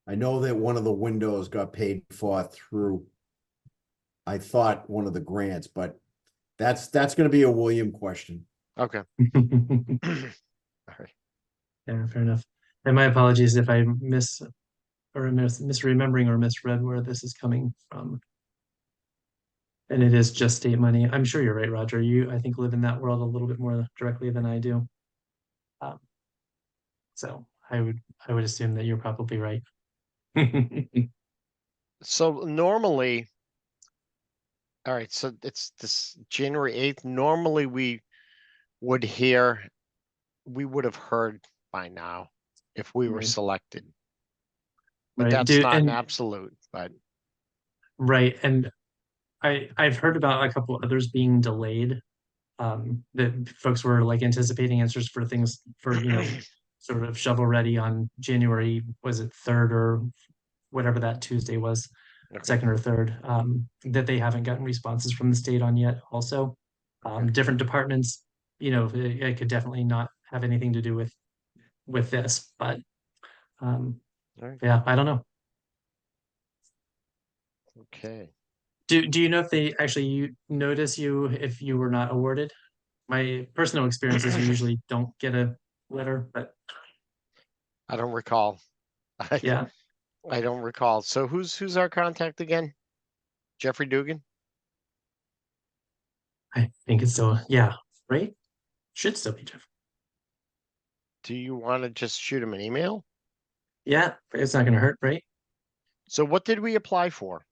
I know that one of the windows got paid for through, I thought, one of the grants, but that's gonna be a William question. Okay. All right. Yeah, fair enough. And my apologies if I misremembering or misread where this is coming from. And it is just state money. I'm sure you're right, Roger. You, I think, live in that world a little bit more directly than I do. So I would assume that you're probably right. So normally, all right, so it's this January 8th. Normally we would have heard by now if we were Right. selected. But Right. that's Do, not an and absolute, but right. And I've heard about a couple others being delayed. That folks were like anticipating answers for things for, sort of shovel ready on January, was it 3rd or whatever that Tuesday was, Okay. 2nd or 3rd, that they haven't gotten responses from the state on yet also. Different departments, it could definitely not have anything to do with this, but Alright. yeah, I don't know. Okay. Do you know if they actually notice you if you were not awarded? My personal experience is you usually don't get a letter, but I don't recall. yeah, I don't recall. So who's our contact again? Jeffrey Dugan? I think it's still, yeah, right? Should still be Jeff. Do you want to just shoot him an email? Yeah, it's not gonna hurt, right? So what did we apply for?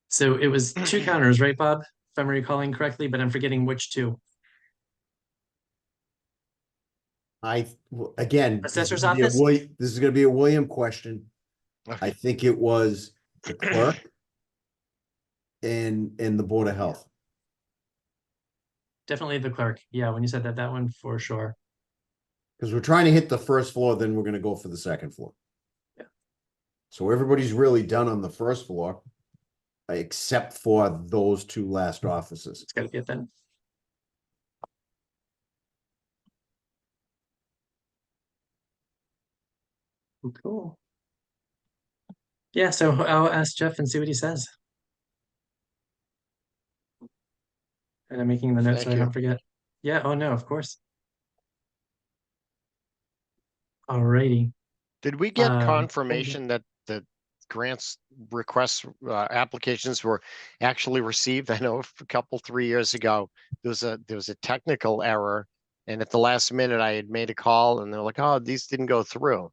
So it was 2 counters, right, Bob? If I'm recalling correctly, but I'm forgetting which 2. Again, Assessor's office? This is gonna be a William question. I Okay. think it was the clerk and the Board of Health. Definitely the clerk. Yeah, when you said that one for sure. Because we're trying to hit the first floor, then we're gonna go for the second floor. Yeah. So everybody's really done on the first floor, except for those 2 last offices. It's gotta be it then. Cool. Yeah, so I'll ask Jeff and see what he says. And I'm making the notes so Thank I you. don't forget. Yeah, oh no, of course. Alrighty. Did we get okay. confirmation that the grants requests applications were actually received? I know a couple 3 years ago there was a technical error, and at the last minute I had made a call and they're like, "Oh, these didn't go through,"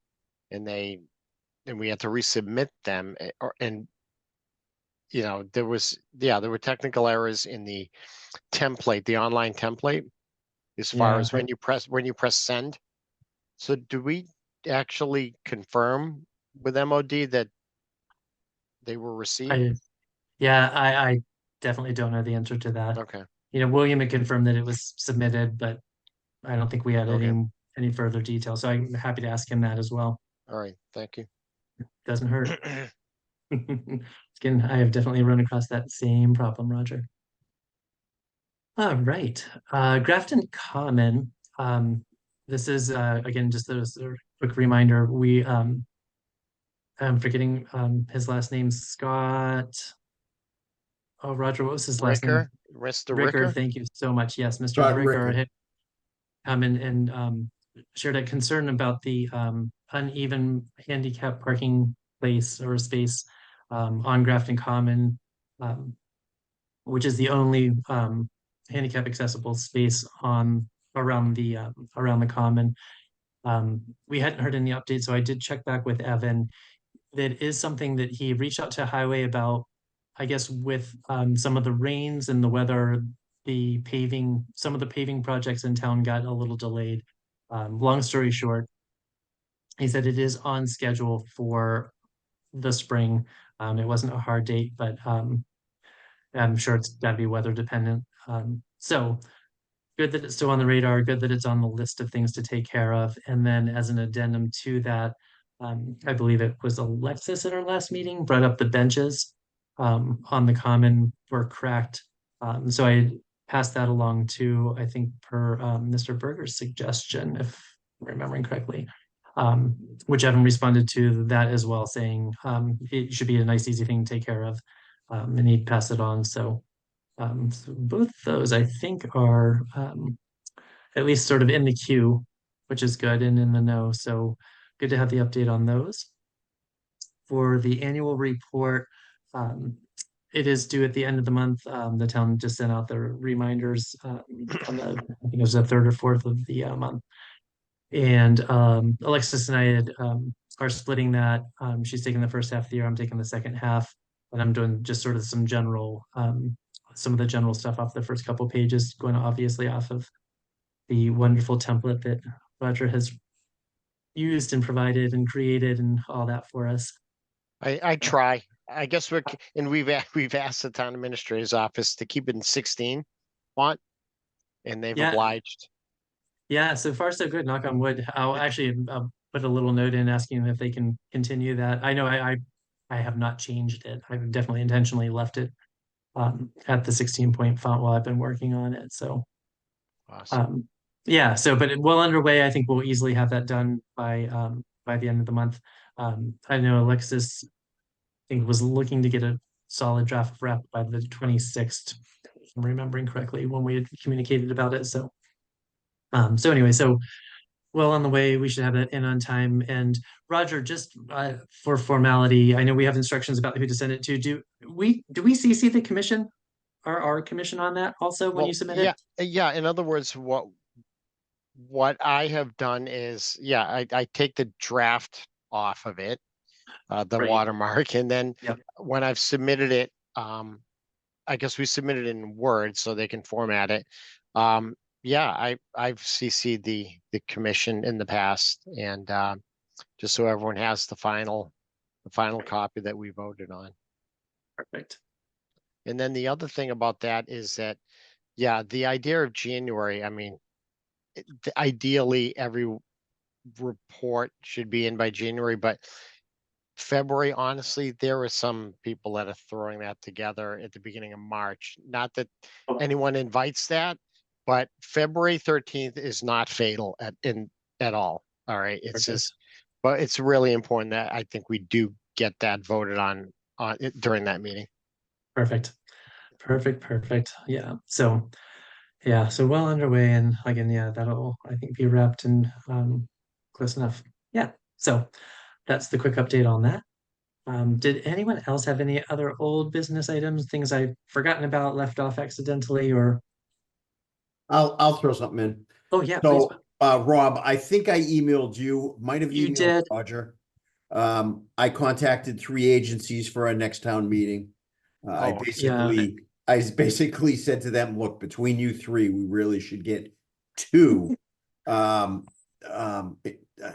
and we had to resubmit them. And there were technical errors in the template, the online template, as far Yeah, as when you press send. So do we actually confirm with MOD that they were received? I definitely don't know the answer to that. Okay, William had confirmed that it was submitted, but I don't think we had Okay. any further detail. So I'm happy to ask him that as well. all right, thank you. Doesn't hurt. Again, I have definitely run across that same problem, Roger. All right, Grafton Common. This is again just a sort of quick reminder. I'm forgetting his last name, Scott. Oh, Roger, what was his last name? Ricker, Mr. Ricker? Thank you so much. Yes, Mr. Scott Ricker Ricker. had come in and shared a concern about the uneven handicap parking place or space on Grafton Common, which is the only handicap accessible space around the common. We hadn't heard any updates, so I did check back with Evan. That is something that he reached out to Highway about, I guess, with some of the rains and the weather, some of the paving projects in town got a little delayed. Long story short, he said it is on schedule for the spring. It wasn't a hard date, but I'm sure it's got to be weather dependent. So good that it's still on the radar, good that it's on the list of things to take care of. And then as an addendum to that, I believe it was Alexis at our last meeting brought up the benches on the common were cracked. So I passed that along to, I think, per Mr. Berger's suggestion, if remembering correctly. Which Evan responded to that as well, saying it should be a nice, easy thing to take care of. And he'd pass it on. So, so both those I think are at least sort of in the queue, which is good and in the know. So good to have the update on those. For the annual report, it is due at the end of the month. The town just sent out the reminders on the, I think it was the 3rd or 4th of the month. And Alexis and I are splitting that. She's taking the first half of the year, I'm taking the second half, and I'm doing just sort of some of the general stuff off the first couple pages, going obviously off of the wonderful template that Roger has used and provided and created and all that for us. I try. I guess we've asked the town administrator's office to keep it in 16 font, and they've Yeah. obliged. Yeah, so far so good, knock on wood. I'll actually put a little note in asking if they can continue that. I know I have not changed it. I've definitely intentionally left it at the 16-point font while I've been working on it. So Awesome. yeah, so but well underway. I think we'll easily have that done by the end of the month. I know Alexis, I think, was looking to get a solid draft wrap by the 26th, if I'm remembering correctly, when we had communicated about it. So so anyway, so well on the way, we should have that in on time. And Roger, just for formality, I know we have instructions about who to send it to. Do we CC the commission, our commission on that also when you submit it? Yeah. In other words, what I have done is, I take the draft off of it, the Right. watermark, and then Yep. when I've submitted it, I guess we submitted it in Word so they can format it. I've CC'd the commission in the past, and just so everyone has the final copy that we voted on. Perfect. And then the other thing about that is that, the idea of January, I mean, ideally every report should be in by January, but February, honestly, there are some people that are throwing that together at the beginning of March. Not that anyone invites that, but February 13th is not fatal at all. All right. It's Perfect. just, but it's really important that I think we do get that voted on it during that meeting. Perfect. Yeah. So well underway, and again, that'll I think be wrapped and close enough. Yeah. So that's the quick update on that. Did anyone else have any other old business items, things I've forgotten about, left off accidentally, or? I'll throw something in. Oh yeah, please. So, Rob, I think I emailed you, might have You emailed did. Roger. I contacted 3 agencies for our next town meeting. I basically said to them, look, between you 3, we really should get 2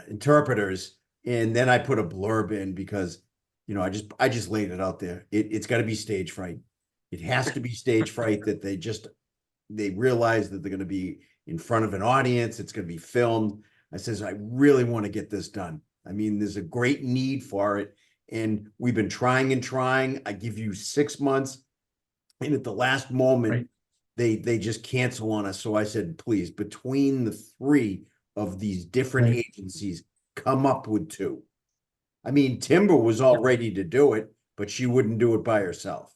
interpreters. And then I put a blurb in because, I just laid it out there. It's got to be stage fright. It has to be stage fright that they realize that they're going to be in front of an audience. It's going to be filmed. I says, I really want to get this done. I mean, there's a great need for it. And we've been trying and trying. I give you 6 months. And at the last moment, they just cancel on us. So I said, please, between the 3 of these different agencies, come up with 2. I mean, Timber was all ready to do it, but she wouldn't do it by herself.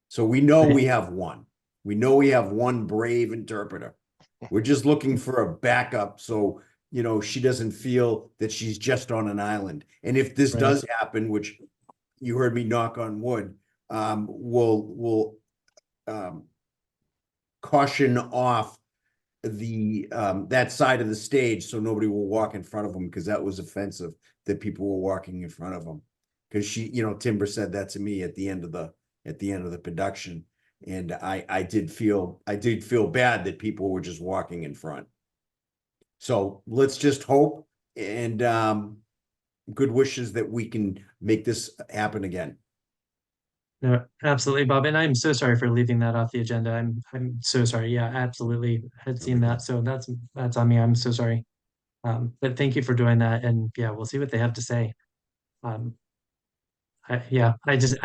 So we know we have 1. We know we have 1 brave interpreter. We're just looking for a backup. So, she doesn't feel that she's just on an island. And if this does happen, which you heard me knock on wood, we'll caution off the that side of the stage so nobody will walk in front of them, because that was offensive that people were walking in front of them. Because Timber said that to me at the end of the production. And I did feel bad that people were just walking in front. So let's just hope and good wishes that we can make this happen again. No, absolutely, Bob. And I'm so sorry for leaving that off the agenda. I'm so sorry. Yeah, absolutely. Had seen that. So that's on me. I'm so sorry. But thank you for doing that. And we'll see what they have to say. I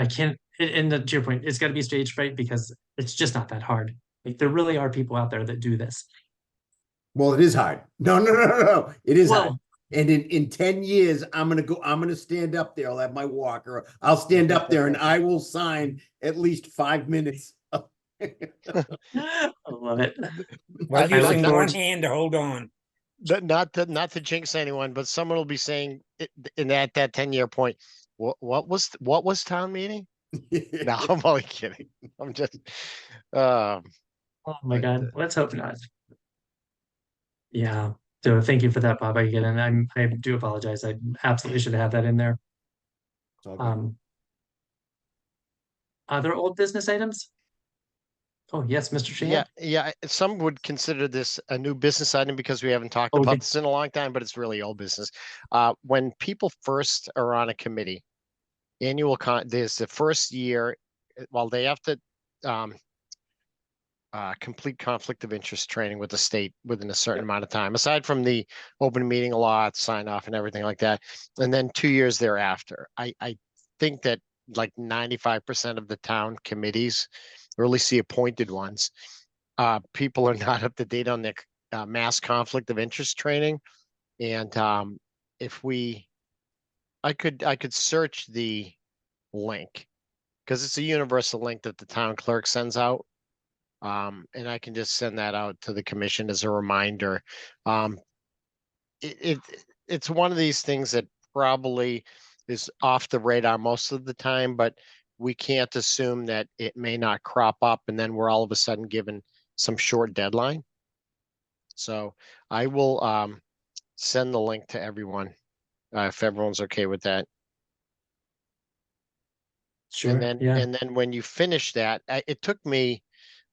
can't, and to your point, it's got to be stage fright because it's just not that hard. Like there really are people out there that do this. Well, it is hard. No. It is hard. Well, And in 10 years, I'm gonna stand up there. I'll have my walker. I'll stand up there and I will sign at least 5 minutes. I love it. While I I look using forward one to- hand to hold on. Not to jinx anyone, but someone will be saying in that 10-year point, what was town meeting? No, I'm only kidding. I'm just, um, Oh my But, God, let's hope not. Yeah, so thank you for that, Bob. I get it. And I do apologize. I absolutely should have that in there. It's all good. Other old business items? Oh, yes, Mr. Sheehan? yeah, some would consider this a new business item because we haven't talked Okay. about this in a long time, but it's really old business. When people first are on a committee, there's the first year, while they have to, complete conflict of interest training with the state within a certain amount of time, aside from the open meeting law, sign off and everything like that. And then 2 years thereafter, I think that like 95% of the town committees, or at least the appointed ones, people are not up to date on their mass conflict of interest training. And if I could search the link because it's a universal link that the town clerk sends out. And I can just send that out to the commission as a reminder. It's one of these things that probably is off the radar most of the time, but we can't assume that it may not crop up and then we're all of a sudden given some short deadline. So I will send the link to everyone if everyone's okay with that. Sure, And yeah. then when you finish that, it took me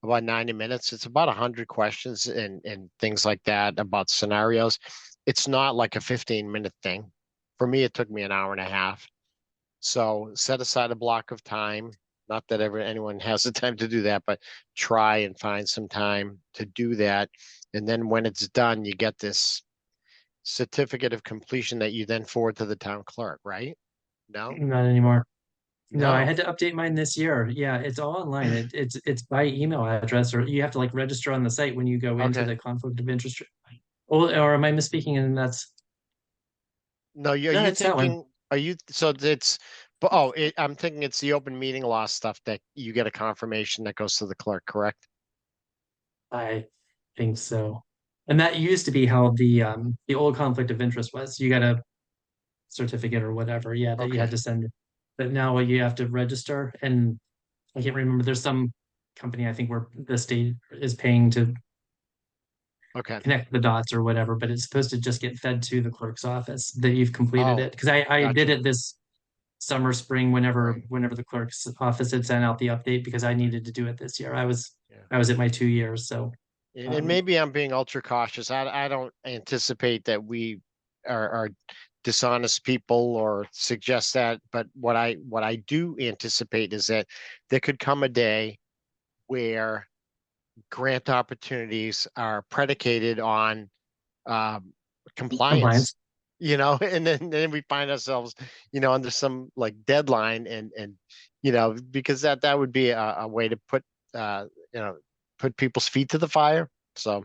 about 90 minutes. It's about 100 questions and things like that about scenarios. It's not like a 15-minute thing. For me, it took me an hour and a half. So set aside a block of time. Not that anyone has the time to do that, but try and find some time to do that. And then when it's done, you get this certificate of completion that you then forward to the town clerk, right? No? Not anymore. No, I No. had to update mine this year. Yeah, it's all online. It's by email address, or you have to like register on the site when you go into Okay. the conflict of interest. Or am I misspeaking? And that's No, are No, you it's that one. thinking, I'm thinking it's the open meeting law stuff that you get a confirmation that goes to the clerk, correct? I think so. And that used to be how the old conflict of interest was. You got a certificate or whatever, yeah, that you had Okay. to send. But now you have to register, and I can't remember. There's some company I think where the state is paying to Okay. connect the dots or whatever, but it's supposed to just get fed to the clerk's office that you've completed Oh, it. Because I did gotcha. it this summer, spring, whenever Right. whenever the clerk's office had sent out the update because I needed to do it this year. I was Yeah. at my 2 years, so And maybe I'm being ultra cautious. I don't anticipate that we are dishonest people or suggest that, but what I do anticipate is that there could come a day where grant opportunities are predicated on compliance, and then we find ourselves, under some like deadline and because that would be a way to put put people's feet to the fire. So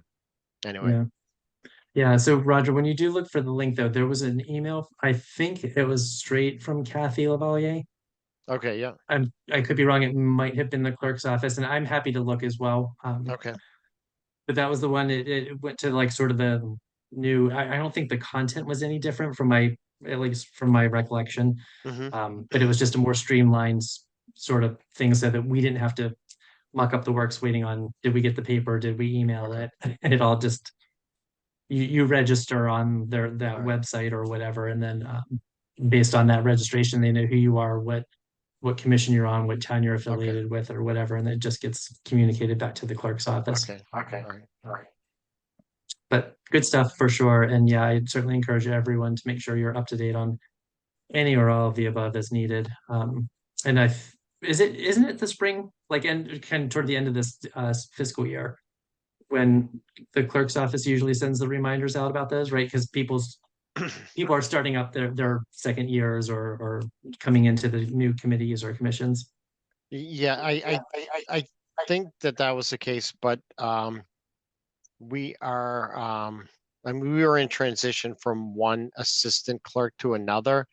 anyway, yeah. Yeah, so Roger, when you do look for the link though, there was an email, I think it was straight from Kathy Lavalier. okay, yeah, I could be wrong, it might have been the clerk's office, and I'm happy to look as well. okay, But that was the one, it went to like sort of the new, I don't think the content was any different from at least from my recollection. hmm But it was just a more streamlined sort of thing so that we didn't have to muck up the works waiting on, did we get the paper, did we email it? And it all just, you register on that Right. website or whatever, and then based on that registration, they know who you are, what commission you're on, what town you're affiliated with or whatever, and it just gets communicated back to the clerk's office. Okay, all right. But good stuff for sure. And yeah, I'd certainly encourage everyone to make sure you're up to date on any or all of the above as needed. And isn't it the spring, like toward the end of this fiscal year, when the clerk's office usually sends the reminders out about those, right? Because people are starting up their second years or coming into the new committees or commissions. Yeah, I think that was the case, but we are, I mean, we were in transition from one assistant clerk to another.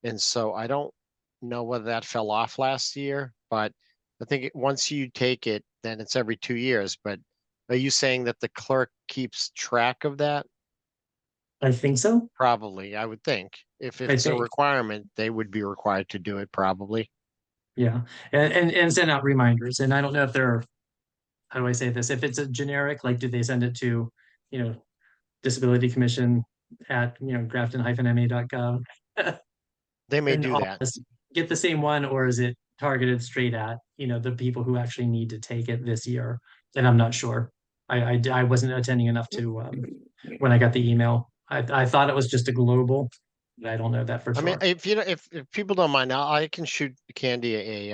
And so I don't know whether that fell off last year, but I think once you take it, then it's every 2 years. But are you saying that the clerk keeps track of that? I think so. Probably, I would think. If I it's a think. requirement, they would be required to do it probably. Yeah, and send out reminders. And I don't know if they're, how do I say this? If it's a generic, like, do they send it to, Disability Commission at, grafton-ma.gov? They may And do all that. this, get the same one, or is it targeted straight at, the people who actually need to take it this year? And I'm not sure. I wasn't attending enough to, when I got the email. I thought it was just a global, but I don't know that for I mean, sure. if you know, if people don't mind, I can shoot Candy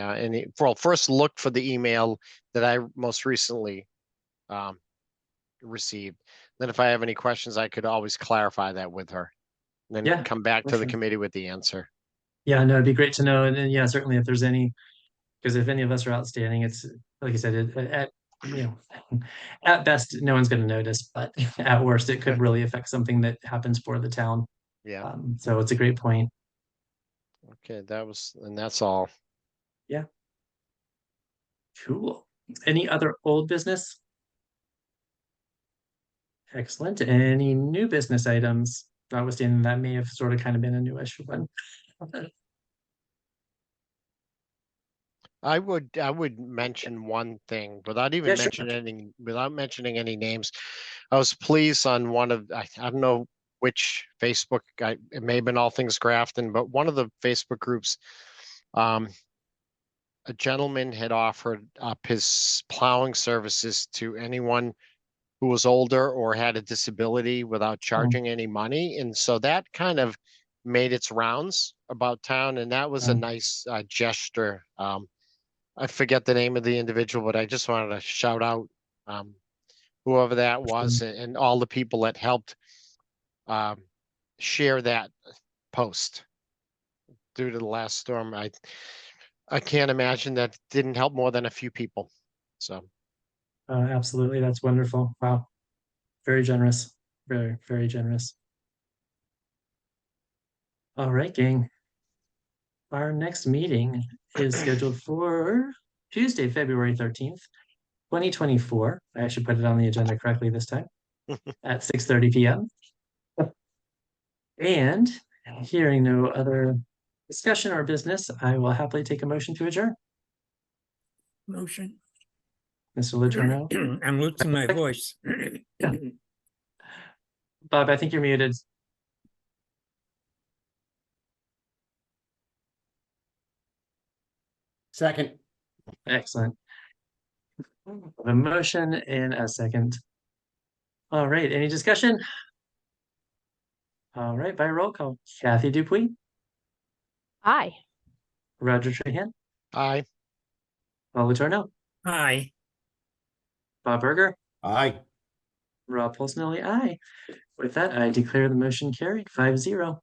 well, first look for the email that I most recently received. Then if I have any questions, I could always clarify that with her. And Yeah, then come back for to the sure. committee with the answer. Yeah, no, it'd be great to know. And then, yeah, certainly if there's any, because if any of us are outstanding, it's like I said, at best, no one's going to notice, but at worst, it could really affect something that happens for the town. Yeah, So it's a great point. okay, and that's all. Yeah. Cool. Any other old business? Excellent. Any new business items? Notwithstanding that may have sort of kind of been a newish one. I would mention one thing without Yeah, even sure. mentioning any names. I was pleased on one of, I don't know which Facebook, it may have been All Things Grafton, but one of the Facebook groups, a gentleman had offered up his plowing services to anyone who was older or had a disability without charging any money. And so that kind of made its rounds about town, and that was a Um, nice gesture. I forget the name of the individual, but I just wanted to shout out whoever that was, and all the people that helped um, share that post due to the last storm. I can't imagine that didn't help more than a few people. So Absolutely. That's wonderful. Wow. Very generous. Very, very generous. All right, gang. Our next meeting is scheduled for Tuesday, February 13th, 2024. I actually put it on the agenda correctly this time at 6:30 p.m. And hearing no other discussion or business, I will happily take a motion to adjourn. Motion. Mr. Letourneau. I'm losing my voice. Yeah. Bob, I think you're muted. Second. Excellent. A motion and a second. All right, any discussion? All right, by roll call. Kathy Dupuis, Aye. Roger Trahan, I Paul Letourneau, Aye. Bob Berger, Aye. Rob Polsnelli, aye. With that, I declare the motion carried 5-0.